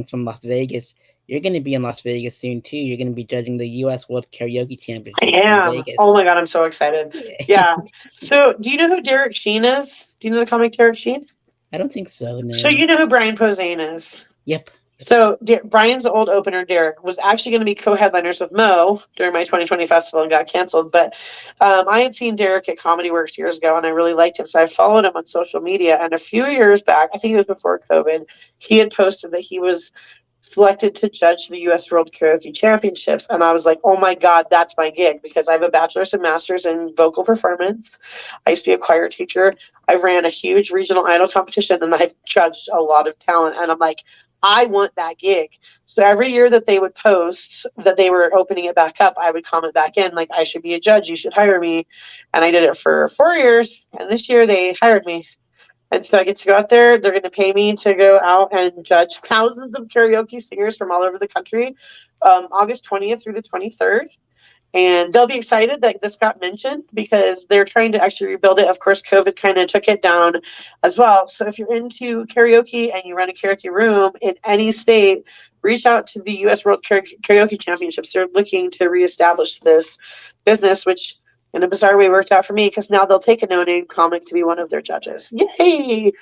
S2: from Las Vegas, you're going to be in Las Vegas soon too. You're going to be judging the U.S. World Karaoke
S1: I
S2: Championships in
S1: am. Oh
S2: Vegas.
S1: my God, I'm so excited. Yeah. So do you know who Derek Sheen is? Do you know the comic Derek Sheen?
S2: I don't think so.
S1: So
S2: No.
S1: you know who Brian Posehn is?
S2: Yep. Yep.
S1: So Brian's old opener, Derek, was actually going to be co-headliners with Mo during my 2020 festival and got canceled. But I had seen Derek at Comedy Works years ago, and I really liked him. So I followed him on social media. And a few years back, I think it was before COVID, he had posted that he was selected to judge the U.S. World Karaoke Championships. And I was like, oh my God, that's my gig, because I have a bachelor's and master's in vocal performance. I used to be a choir teacher. I ran a huge regional idol competition, and I've judged a lot of talent. And I'm like, I want that gig. So every year that they would post that they were opening it back up, I would comment back in, like, I should be a judge. You should hire me. And I did it for 4 years. And this year they hired me. And so I get to go out there. They're going to pay me to go out and judge thousands of karaoke singers from all over the country, August 20th through the 23rd. And they'll be excited that this got mentioned because they're trying to actually rebuild it. Of course, COVID kind of took it down as well. So if you're into karaoke and you run a karaoke room in any state, reach out to the U.S. World Karaoke Championships. They're looking to reestablish this business, which in a bizarre way worked out for me because now they'll take a no-name comic to be one of their judges. Yay!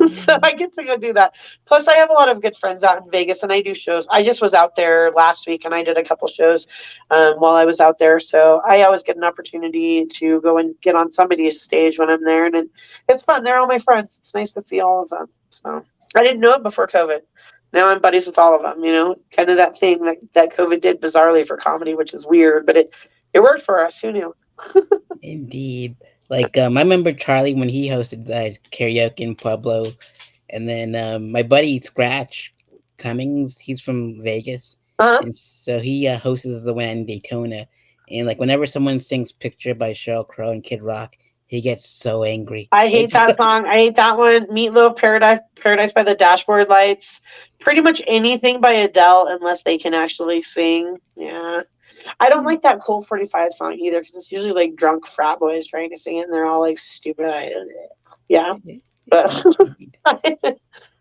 S1: So I get to go do that. Plus, I have a lot of good friends out in Vegas, and I do shows. I just was out there last week, and I did a couple shows while I was out there. So I always get an opportunity to go and get on somebody's stage when I'm there, and it's fun. They're all my friends. It's nice to see all of them. So I didn't know it before COVID. Now I'm buddies with all of them. Kind of that thing that COVID did bizarrely for comedy, which is weird, but it worked for us. Who knew?
S2: Indeed. Like I remember Charlie when he hosted the karaoke in Pueblo, and then my buddy Scratch Cummings, he's from Vegas,
S1: Uh-huh.
S2: and so he hosts the one in Daytona. And like whenever someone sings "Picture" by Sheryl Crow and Kid Rock, he gets so angry.
S1: I hate
S2: It's
S1: that song. I hate that one. Meatloaf, Paradise by the Dashboard Lights. Pretty much anything by Adele, unless they can actually sing. Yeah. I don't like that Colt 45 song either because it's usually like drunk frat boys trying to sing it and they're all like stupid. Yeah. But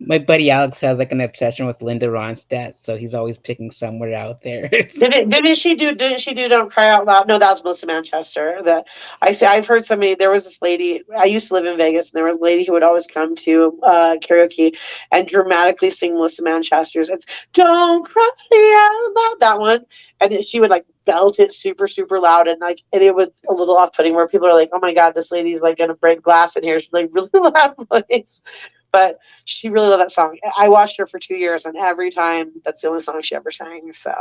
S2: my buddy Alex has like an obsession with Linda Ronstadt, so he's always picking somewhere out there.
S1: Didn't she do Don't Cry Out Loud? No, that was Melissa Manchester. I've heard somebody, there was this lady, I used to live in Vegas, and there was a lady who would always come to karaoke and dramatically sing Melissa Manchester's It's Don't Cry Out Loud, that one. And she would like belt it super, super loud, and it was a little off-putting where people are like, oh my God, this lady's like gonna break glass in here. She's like really loud voice. But she really loved that song. I watched her for 2 years, and every time that's the only song she ever sang. So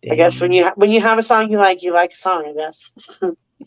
S1: I guess when you have a song you like a song, I guess.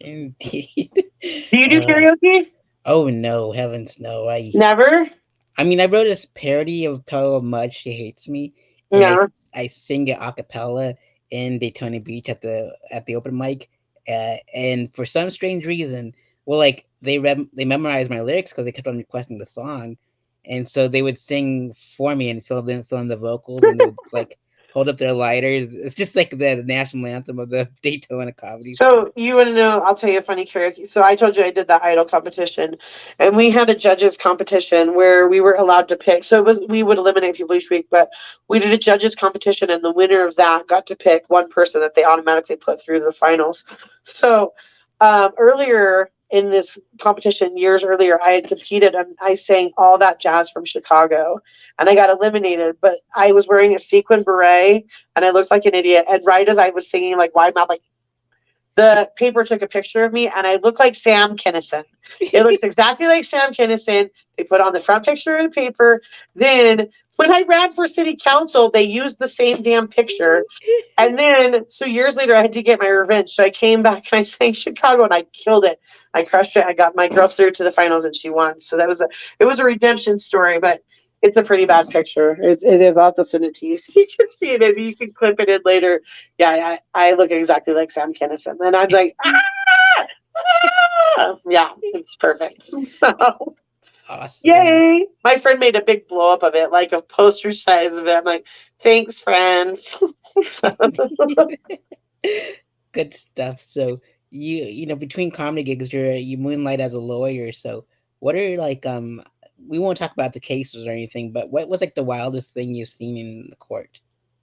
S2: Indeed.
S1: Do you do karaoke?
S2: Oh no, heavens no!
S1: Never.
S2: I mean, I wrote this parody of Puddle of Mud. She hates me. And
S1: Yeah.
S2: I sing it a cappella, in Daytona Beach at the open mic, and for some strange reason, well, like they memorized my lyrics because they kept on requesting the song, and so they would sing for me and fill in the vocals, and they would like hold up their lighters. It's just like the national anthem of the Daytona comedy scene.
S1: So you want to know? I'll tell you a funny karaoke. So I told you I did that idol competition, and we had a judges competition where we were allowed to pick. So it was we would eliminate people each week, but we did a judges competition, and the winner of that got to pick one person that they automatically put through the finals. So earlier in this competition, years earlier, I had competed and I sang all that jazz from Chicago, and I got eliminated. But I was wearing a sequin beret, and I looked like an idiot. And right as I was singing, like wide mouth, like the paper took a picture of me and I look like Sam Kinison. It looks exactly like Sam Kinison. They put on the front picture of the paper. Then when I ran for city council, they used the same damn picture. And then, so years later, I had to get my revenge. So I came back and I sang Chicago and I killed it. I crushed it. I got my girl through to the finals and she won. So it was a redemption story, but it's a pretty bad picture. It is. I'll have to send it to you so you can see it. Maybe you can clip it in later. Yeah, I look exactly like Sam Kinison. And I'm like, yeah, it's perfect. So,
S2: Awesome.
S1: yay. My friend made a big blow up of it, like a poster size of it. I'm like, thanks, friends.
S2: Good stuff. So you know between comedy gigs, you moonlight as a lawyer. So what are like we won't talk about the cases or anything, but what was like the wildest thing you've seen in the court?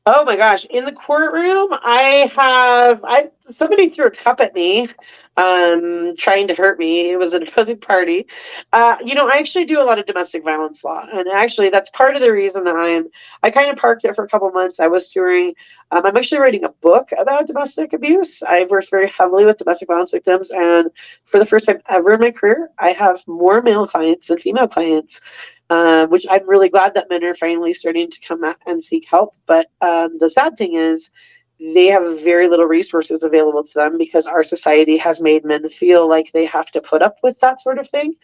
S1: Oh my gosh! In the courtroom, I somebody threw a cup at me, trying to hurt me. It was an opposing party. I actually do a lot of domestic violence law, and actually that's part of the reason that I kind of parked it for a couple months. I was touring. I'm actually writing a book about domestic abuse. I've worked very heavily with domestic violence victims, and for the first time ever in my career, I have more male clients than female clients, which I'm really glad that men are finally starting to come out and seek help. But the sad thing is, they have very little resources available to them because our society has made men feel like they have to put up with that sort of thing,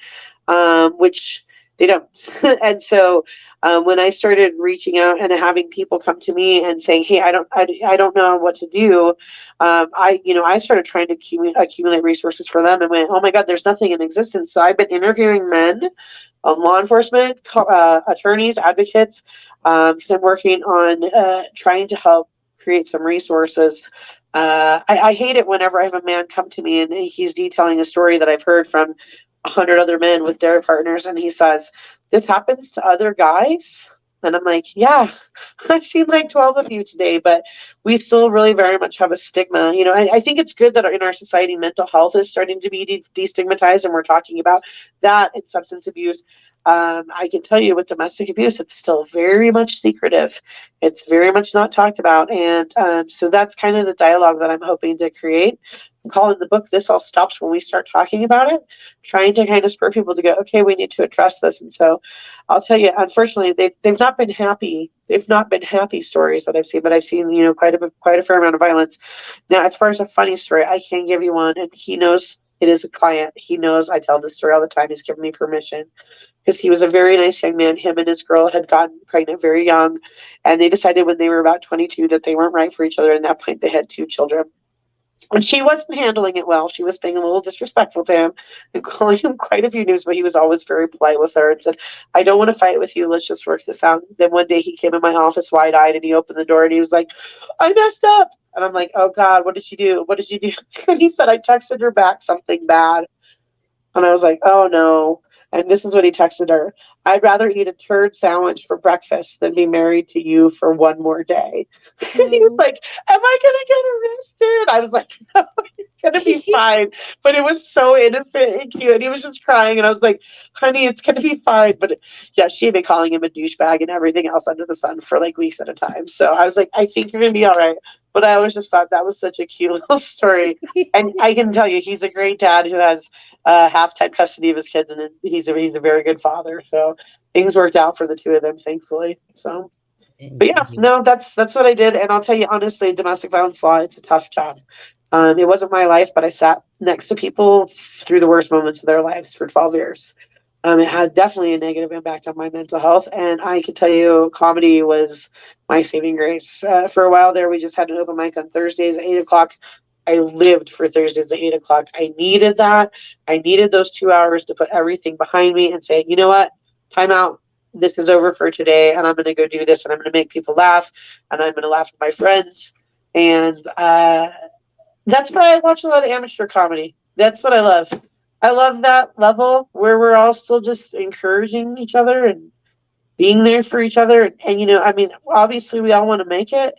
S1: which they don't. And so when I started reaching out and having people come to me and saying, "Hey, I don't know what to do," I started trying to accumulate resources for them and went, "Oh my God, there's nothing in existence." So I've been interviewing men, law enforcement, attorneys, advocates, because I'm working on trying to help create some resources. I hate it whenever I have a man come to me and he's detailing a story that I've heard from 100 other men with their partners, and he says, "This happens to other guys." And I'm like, yeah, I've seen like 12 of you today, but we still really very much have a stigma. I think it's good that in our society, mental health is starting to be destigmatized, and we're talking about that and substance abuse. I can tell you with domestic abuse, it's still very much secretive. It's very much not talked about. And so that's kind of the dialogue that I'm hoping to create. I'm calling the book "This All Stops When We Start Talking About It," trying to kind of spur people to go, okay, we need to address this. And so I'll tell you, unfortunately, they've not been happy. They've not been happy stories that I've seen, but I've seen, quite a fair amount of violence. Now, as far as a funny story, I can give you one, and he knows it is a client. He knows I tell this story all the time. He's given me permission because he was a very nice young man. Him and his girl had gotten pregnant very young, and they decided when they were about 22 that they weren't right for each other. And at that point, they had two children. And she wasn't handling it well. She was being a little disrespectful to him and calling him quite a few names, but he was always very polite with her and said, "I don't want to fight with you. Let's just work this out." Then one day he came in my office wide eyed and he opened the door and he was like, "I messed up." And I'm like, "Oh God, what did you do? What did you do?" And he said, "I texted her back something bad." And I was like, "Oh no." And this is what he texted her: "I'd rather eat a turd sandwich for breakfast than be married to you for one more day." And he was
S2: Oh.
S1: like, "Am I going to get arrested?" I was like, "No, you're going to be fine." But it was so innocent and cute. And he was just crying. And I was like, "Honey, it's going to be fine." But yeah, she had been calling him a douchebag and everything else under the sun for like weeks at a time. So I was like, "I think you're going to be all right." But I always just thought that was such a cute little story. And I can tell you, he's a great dad who has half-time custody of his kids, and he's a very good father. So things worked out for the two of them, thankfully. So, but yeah,
S2: Indeed.
S1: no, that's what I did. And I'll tell you honestly, domestic violence law, it's a tough job. It wasn't my life, but I sat next to people through the worst moments of their lives for 12 years. It had definitely a negative impact on my mental health, and I can tell you, comedy was my saving grace. For a while there, we just had an open mic on Thursdays at 8 o'clock. I lived for Thursdays at 8 o'clock. I needed that. I needed those 2 hours to put everything behind me and say, you know what, time out. This is over for today, and I'm going to go do this, and I'm going to make people laugh, and I'm going to laugh with my friends, and that's why I watch a lot of amateur comedy. That's what I love. I love that level where we're all still just encouraging each other and being there for each other. And I mean, obviously we all want to make it,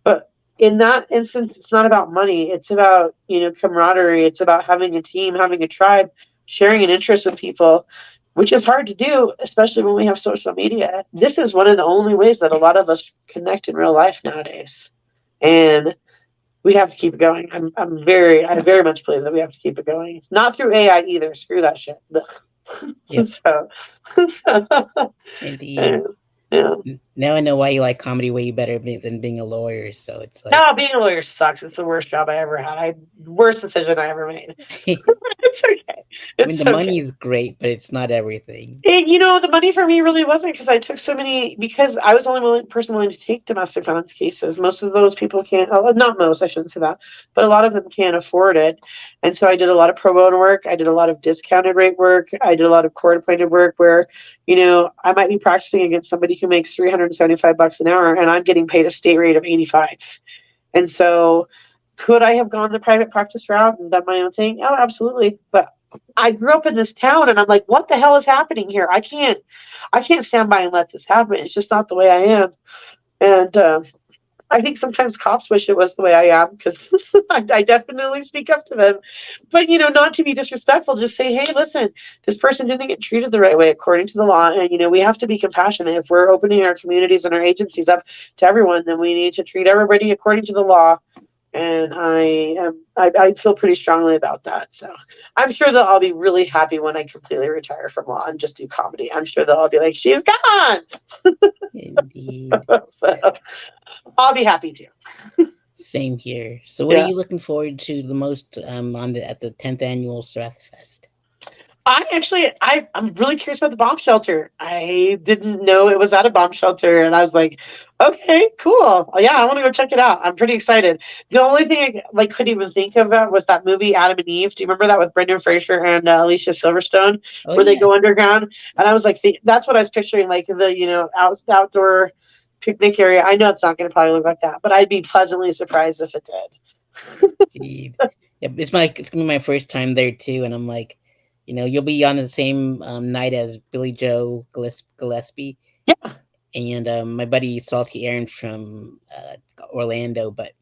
S1: but in that instance, it's not about money. It's about, camaraderie. It's about having a team, having a tribe, sharing an interest with people, which is hard to do, especially when we have social media. This is one of the only ways that a lot of us connect in real life nowadays. And we have to keep it going. I very much believe that we have to keep it going. Not through AI either. Screw that shit.
S2: Yep,
S1: so, so
S2: indeed.
S1: yeah.
S2: Now I know why you like comedy way better than being a lawyer. So it's like,
S1: No, being a lawyer sucks. It's the worst job I ever had. Worst decision I ever made.
S2: I
S1: It's okay.
S2: mean,
S1: It's
S2: the
S1: okay.
S2: money is great, but it's not everything.
S1: The money for me really wasn't because I took so many, because I was the only person willing to take domestic violence cases. Most of those people can't, not most, I shouldn't say that, but a lot of them can't afford it. And so I did a lot of pro bono work. I did a lot of discounted rate work. I did a lot of court appointed work where, I might be practicing against somebody who makes $375 an hour and I'm getting paid a state rate of 85. And so could I have gone the private practice route and done my own thing? Oh, absolutely. But I grew up in this town and I'm like, what the hell is happening here? I can't stand by and let this happen. It's just not the way I am. And I think sometimes cops wish it was the way I am because I definitely speak up to them. But, not to be disrespectful, just say, hey, listen, this person didn't get treated the right way according to the law. And, we have to be compassionate. If we're opening our communities and our agencies up to everyone, then we need to treat everybody according to the law. And I feel pretty strongly about that. So I'm sure that I'll be really happy when I completely retire from law and just do comedy. I'm sure they'll all be like, she's gone.
S2: Indeed.
S1: So I'll be happy to.
S2: Same here. So, what are
S1: Yeah.
S2: you looking forward to the most at the 10th annual Sareth Fest?
S1: I'm really curious about the bomb shelter. I didn't know it was at a bomb shelter, and I was like, okay, cool. Yeah, I want to go check it out. I'm pretty excited. The only thing I couldn't even think of was that movie Adam and Eve. Do you remember that with Brendan Fraser and Alicia Silverstone,
S2: Oh
S1: where they
S2: yeah,
S1: go underground? And I was like, that's what I was picturing, like the outdoor picnic area. I know it's not going to probably look like that, but I'd be pleasantly surprised if it did.
S2: indeed. Yep, it's gonna be my first time there too, and I'm like, you'll be on the same night as Billy Joe Gillespie
S1: Yeah,
S2: and my buddy Salty Aaron from Orlando. But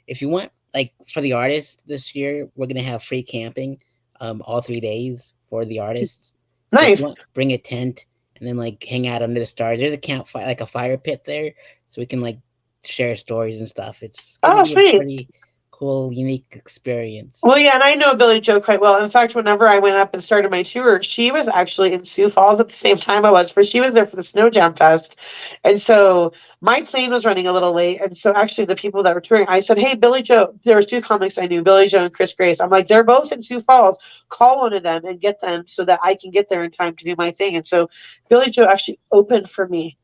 S2: if you want, like for the artists this year, we're gonna have free camping, all 3 days for the artists. So if you
S1: nice.
S2: want, bring a tent and then like hang out under the stars. There's a campfire, like a fire pit there, so we can like share stories and stuff. It's gonna
S1: Oh,
S2: be a
S1: sweet.
S2: pretty cool, unique experience.
S1: Well, yeah, and I know Billy Joe quite well. In fact, whenever I went up and started my tour, she was actually in Sioux Falls at the same time I was, but she was there for the Snow Jam Fest. And so my plane was running a little late. And so actually the people that were touring, I said, hey, Billy Joe, there was two comics I knew, Billy Joe and Chris Grace. I'm like, they're both in Sioux Falls. Call one of them and get them so that I can get there in time to do my thing. And so Billy Joe actually opened for me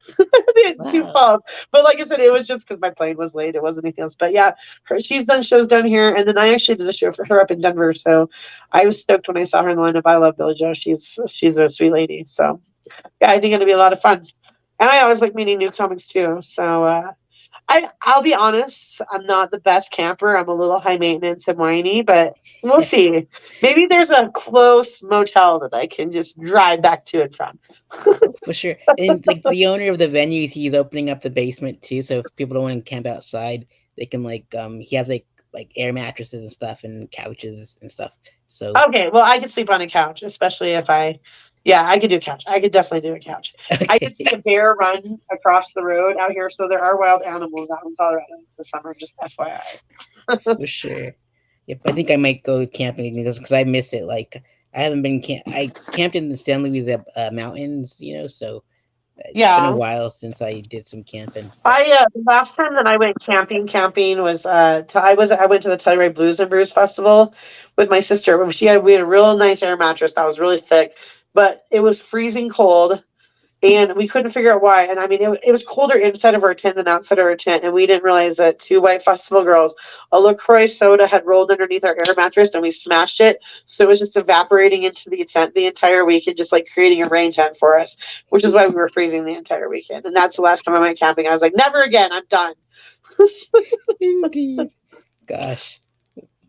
S1: in Sioux
S2: Wow.
S1: Falls. But like I said, it was just because my plane was late. It wasn't anything else. But yeah, she's done shows down here, and then I actually did a show for her up in Denver. So I was stoked when I saw her in the lineup. I love Billy Joe. She's a sweet lady. So yeah, I think it'll be a lot of fun. And I always like meeting new comics too. So I'll be honest, I'm not the best camper. I'm a little high maintenance and whiny, but we'll see. Maybe there's a close motel that I can just drive back to and from.
S2: For sure. And like the owner of the venue, he's opening up the basement too. So if people don't want to camp outside, they can like he has like air mattresses and stuff and couches and stuff. So
S1: Okay, well, I could sleep on a couch, especially if yeah, I could do a couch. I could definitely do a couch. I did see
S2: okay,
S1: a bear run across the road out here, so there are wild animals out in Colorado this summer, just FYI.
S2: for sure. Yep, I think I might go camping because I miss it. Like I haven't been I camped in the San Luis mountains, so it's been a
S1: Yeah.
S2: while since I did some camping. But
S1: The last time that I went camping was I went to the Telluride Blues and Brews Festival with my sister. We had a real nice air mattress that was really thick. but it was freezing cold and we couldn't figure out why. And I mean, it was colder inside of our tent than outside of our tent, and we didn't realize that two white festival girls, a LaCroix soda had rolled underneath our air mattress, and we smashed it, so it was just evaporating into the tent the entire weekend, just like creating a rain tent for us, which is why we were freezing the entire weekend. And that's the last time I went camping. I was like, never again. I'm done.
S2: Indeed. Gosh,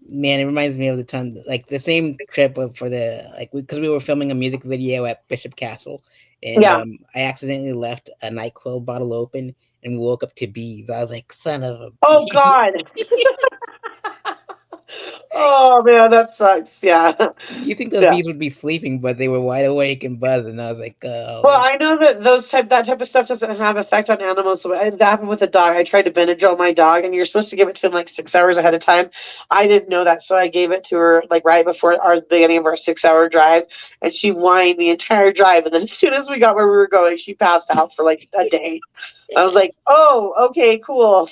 S2: man, it reminds me of the time, like the same trip for the like because we were filming a music video at Bishop Castle, and
S1: Yeah.
S2: I accidentally left a NyQuil bottle open and woke up to bees. I was like, son of a
S1: Oh
S2: bee.
S1: God. Oh man, that sucks. Yeah.
S2: You think those
S1: Yeah.
S2: bees would be sleeping, but they were wide awake and buzzing. I was like,
S1: Well,
S2: oh,
S1: I know that that type of stuff doesn't have effect on animals. So that happened with a dog. I tried to Benadryl my dog, and you're supposed to give it to him like 6 hours ahead of time. I didn't know that, so I gave it to her like right before our beginning of our 6 hour drive, and she whined the entire drive. And then as soon as we got where we were going, she passed out for like a day. I was like, "Oh, okay, cool."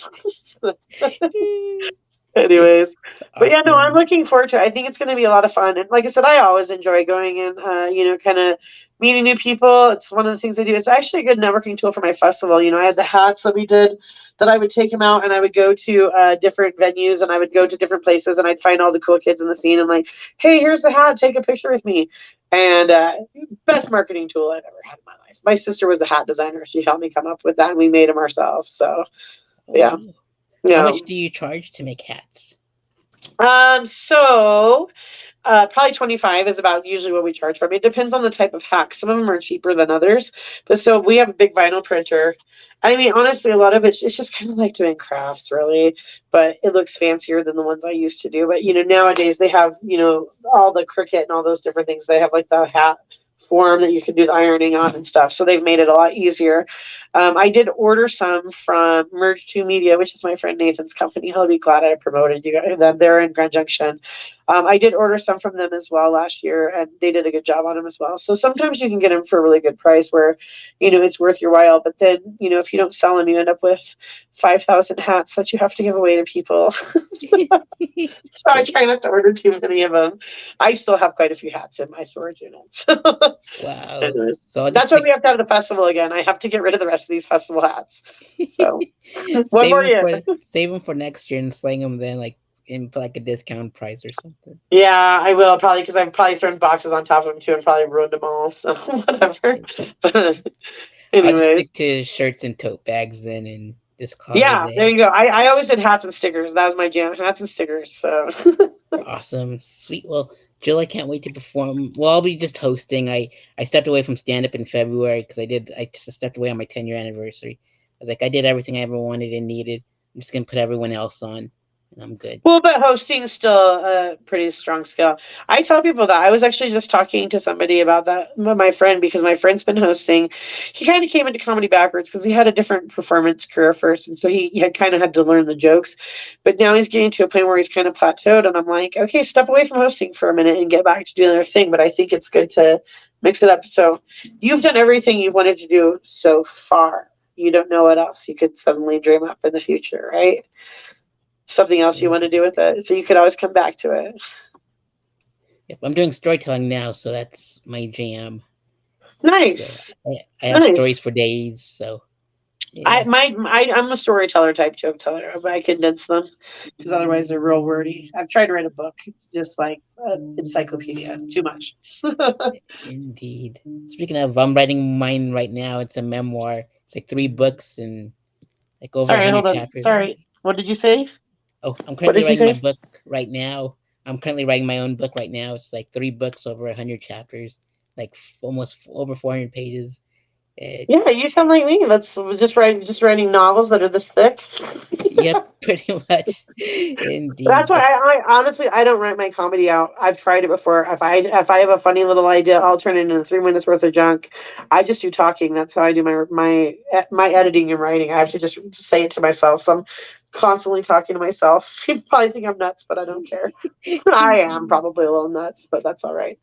S1: Anyways,
S2: it's
S1: but yeah, no, I'm
S2: awesome.
S1: looking forward to it. I think it's going to be a lot of fun. And like I said, I always enjoy going and, kind of meeting new people. It's one of the things I do. It's actually a good networking tool for my festival. I had the hats that we did that I would take them out and I would go to different venues and I would go to different places and I'd find all the cool kids in the scene and like, hey, here's the hat. Take a picture with me. And best marketing tool I've ever had in my life. My sister was a hat designer. She helped me come up with that and we made them ourselves. So yeah,
S2: Oh, how
S1: yeah.
S2: much do you charge to make hats?
S1: So probably 25 is about usually what we charge for. I mean, it depends on the type of hack. Some of them are cheaper than others. But so we have a big vinyl printer. I mean, honestly, a lot of it's just kind of like doing crafts, really. But it looks fancier than the ones I used to do. But, nowadays they have, all the Cricut and all those different things. They have like the hat form that you can do the ironing on and stuff. So they've made it a lot easier. I did order some from Merge 2 Media, which is my friend Nathan's company. He'll be glad I promoted you guys, them. They're in Grand Junction. I did order some from them as well last year, and they did a good job on them as well. So sometimes you can get them for a really good price where, it's worth your while. But then, if you don't sell them, you end up with 5,000 hats that you have to give away to people. So I try not to order too many of them. I still have quite a few hats in my storage units.
S2: Wow.
S1: Anyways,
S2: So I'll just
S1: that's why we
S2: stick
S1: have to have the festival again. I have to get rid of the rest of these festival hats. So one
S2: save
S1: more
S2: them
S1: year.
S2: for next year and sling them then like in like a discount price or something.
S1: Yeah, I will probably because I've probably thrown boxes on top of them too and probably ruined them all. So whatever. But
S2: I'll just
S1: anyways,
S2: stick to shirts and tote bags then and just call it a
S1: yeah, there
S2: day.
S1: you go. I always did hats and stickers. That was my jam, hats and stickers. So
S2: Awesome. Sweet. Well, Jill, I can't wait to perform. Well, I'll be just hosting. I stepped away from stand up in February because I just stepped away on my 10-year anniversary. I was like, I did everything I ever wanted and needed. I'm just going to put everyone else on and I'm good.
S1: well, but hosting is still a pretty strong skill. I tell people that. I was actually just talking to somebody about that, my friend, because my friend's been hosting. He kind of came into comedy backwards because he had a different performance career first. And so he had kind of had to learn the jokes. But now he's getting to a point where he's kind of plateaued. And I'm like, okay, step away from hosting for a minute and get back to doing their thing. But I think it's good to mix it up. So you've done everything you've wanted to do so far. You don't know what else you could suddenly dream up in the future, right? Something else you want to do
S2: Indeed.
S1: with it. So you could always come back to it.
S2: Yep, I'm doing storytelling now, so that's my jam. So
S1: Nice.
S2: I have stories
S1: Nice.
S2: for days. So yeah,
S1: I'm a storyteller type joke teller, but I condense them because otherwise they're real wordy. I've tried to write a book. It's just like an encyclopedia. Too much.
S2: indeed. Speaking of, I'm writing mine right now. It's a memoir. It's like 3 books and like over a
S1: Sorry,
S2: hundred
S1: hold on.
S2: chapters.
S1: Sorry. What did you say?
S2: Oh, I'm
S1: What
S2: currently
S1: did you
S2: writing my
S1: say?
S2: book right now. I'm currently writing my own book right now. It's like 3 books over 100 chapters, like almost over 400 pages. It,
S1: Yeah, you sound like me. That's just writing novels that are this thick.
S2: yep, pretty much. Indeed.
S1: That's why
S2: But
S1: I honestly I don't write my comedy out. I've tried it before. If I have a funny little idea, I'll turn it into 3 minutes worth of junk. I just do talking. That's how I do my editing and writing. I have to just say it to myself. So I'm constantly talking to myself. People probably think I'm nuts, but I don't care. I am probably a little nuts, but that's all right.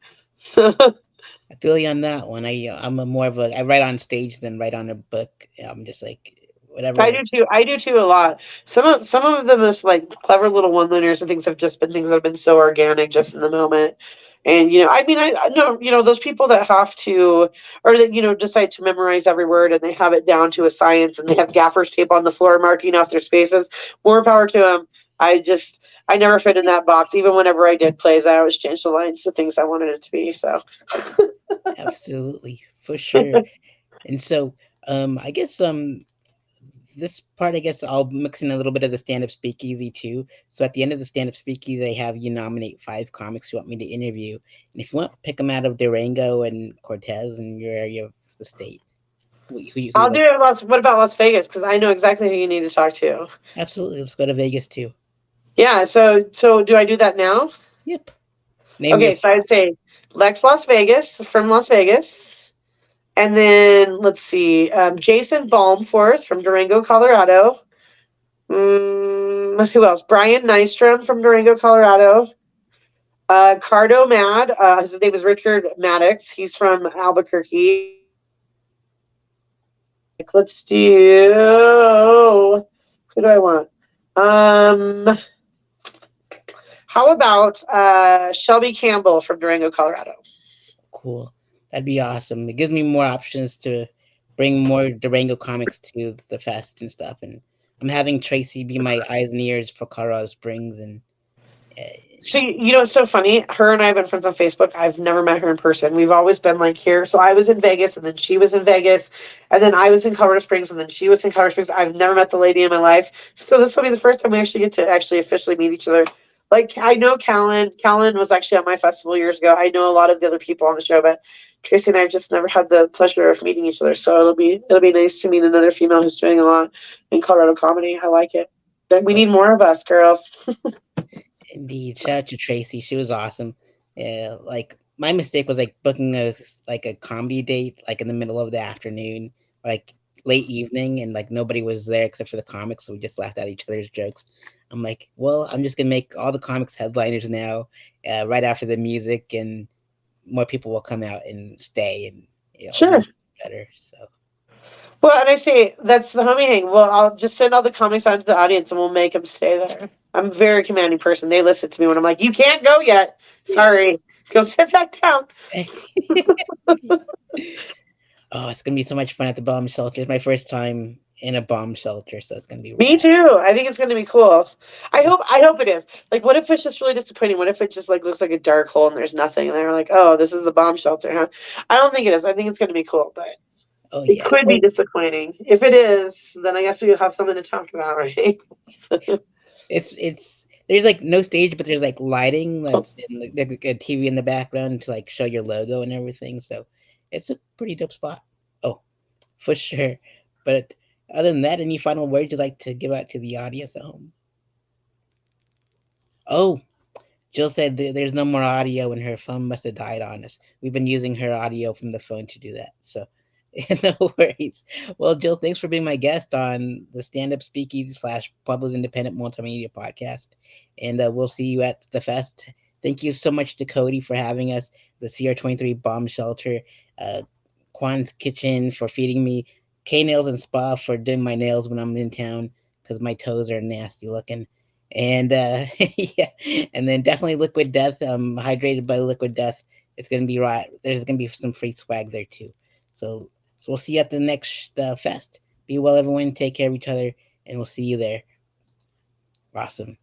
S2: I feel you on that one. I'm a more of a I write on stage than write on a book. I'm just like
S1: I
S2: whatever.
S1: do too. I do too a lot. Some of the most like clever little one-liners and things have just been things that have been so organic, just in the moment. And I mean, I know, those people that have to, or that decide to memorize every word and they have it down to a science and they have gaffer's tape on the floor marking off their spaces. More power to them. I never fit in that box. Even whenever I did plays, I always changed the lines to things I wanted it to be. So
S2: Absolutely, for sure. And so, I guess this part, I guess I'll mix in a little bit of the stand up speakeasy too. So at the end of the stand up speakeasy, I have you nominate 5 comics you want me to interview, and if you want, pick them out of Durango and Cortez and your area of the state. Who you
S1: I'll do
S2: like?
S1: it. What about Las Vegas? Because I know exactly who you need to talk to.
S2: Absolutely, let's go to Vegas too.
S1: Yeah. So do I do that now?
S2: Yep. Name your
S1: Okay. So I'd say Lex Las Vegas from Las Vegas. And then let's see, Jason Balmforth from Durango, Colorado. Who else? Brian Nystrom from Durango, Colorado. Cardo Mad. His name is Richard Maddox. He's from Albuquerque. Let's do. Who do I want? Um, how about Shelby Campbell from Durango, Colorado?
S2: cool. That'd be awesome. It gives me more options to bring more Durango comics to the fest and stuff. And I'm having Tracy be my eyes and ears for Colorado Springs and
S1: So it's so funny. Her and I have been friends on Facebook. I've never met her in person. We've always been like here. So I was in Vegas, and then she was in Vegas, and then I was in Colorado Springs, and then she was in Colorado Springs. I've never met the lady in my life. So this will be the first time we actually get to actually officially meet each other. Like I know Callan. Callan was actually at my festival years ago. I know a lot of the other people on the show, but Tracy and I've just never had the pleasure of meeting each other. So it'll be nice to meet another female who's doing a lot in Colorado comedy. I like it. We
S2: oh,
S1: need more of us, girls.
S2: indeed, shout out to Tracy. She was awesome. Yeah, like my mistake was like booking a comedy date like in the middle of the afternoon, like late evening, and like nobody was there except for the comics, so we just laughed at each other's jokes. I'm like, well, I'm just gonna make all the comics headliners now, right after the music, and more people will come out and stay, and it'll
S1: Sure.
S2: be better. So
S1: Well, and I say that's the homie hang. Well, I'll just send all the comics out to the audience and we'll make them stay there. I'm a very commanding person. They listen to me when I'm like, you can't go yet. Sorry. Go sit back down.
S2: oh, it's gonna be so much fun at the bomb shelter. It's my first time in a bomb shelter, so it's gonna be
S1: Me
S2: rad.
S1: too. I think it's gonna be cool. I hope it is. Like what if it's just really disappointing? What if it just like looks like a dark hole and there's nothing and they're like, oh, this is the bomb shelter, huh? I don't think it is. I think it's gonna be cool, but
S2: Oh
S1: it
S2: yeah.
S1: could be
S2: Well,
S1: disappointing. If it is, then I guess we'll have something to talk about, right?
S2: it's there's like no stage, but there's like lighting that's in like a TV in the background to like show your logo and everything. So it's a pretty dope spot. Oh, for sure. But other than that, any final words you'd like to give out to the audience at home? Oh, Jill said there's no more audio and her phone must have died on us. We've been using her audio from the phone to do that. So no worries. Well, Jill, thanks for being my guest on the Stand Up Speakeasy slash Pueblo's Independent Multimedia podcast. And we'll see you at the fest. Thank you so much to Cody for having us, the CR23 Bomb Shelter, uh, Quan's Kitchen for feeding me, K Nails and Spa for doing my nails when I'm in town because my toes are nasty looking. And yeah, and then definitely Liquid Death. Hydrated by Liquid Death. It's gonna be right. There's gonna be some free swag there too. So we'll see you at the next fest. Be well, everyone. Take care of each other, and we'll see you there. Awesome.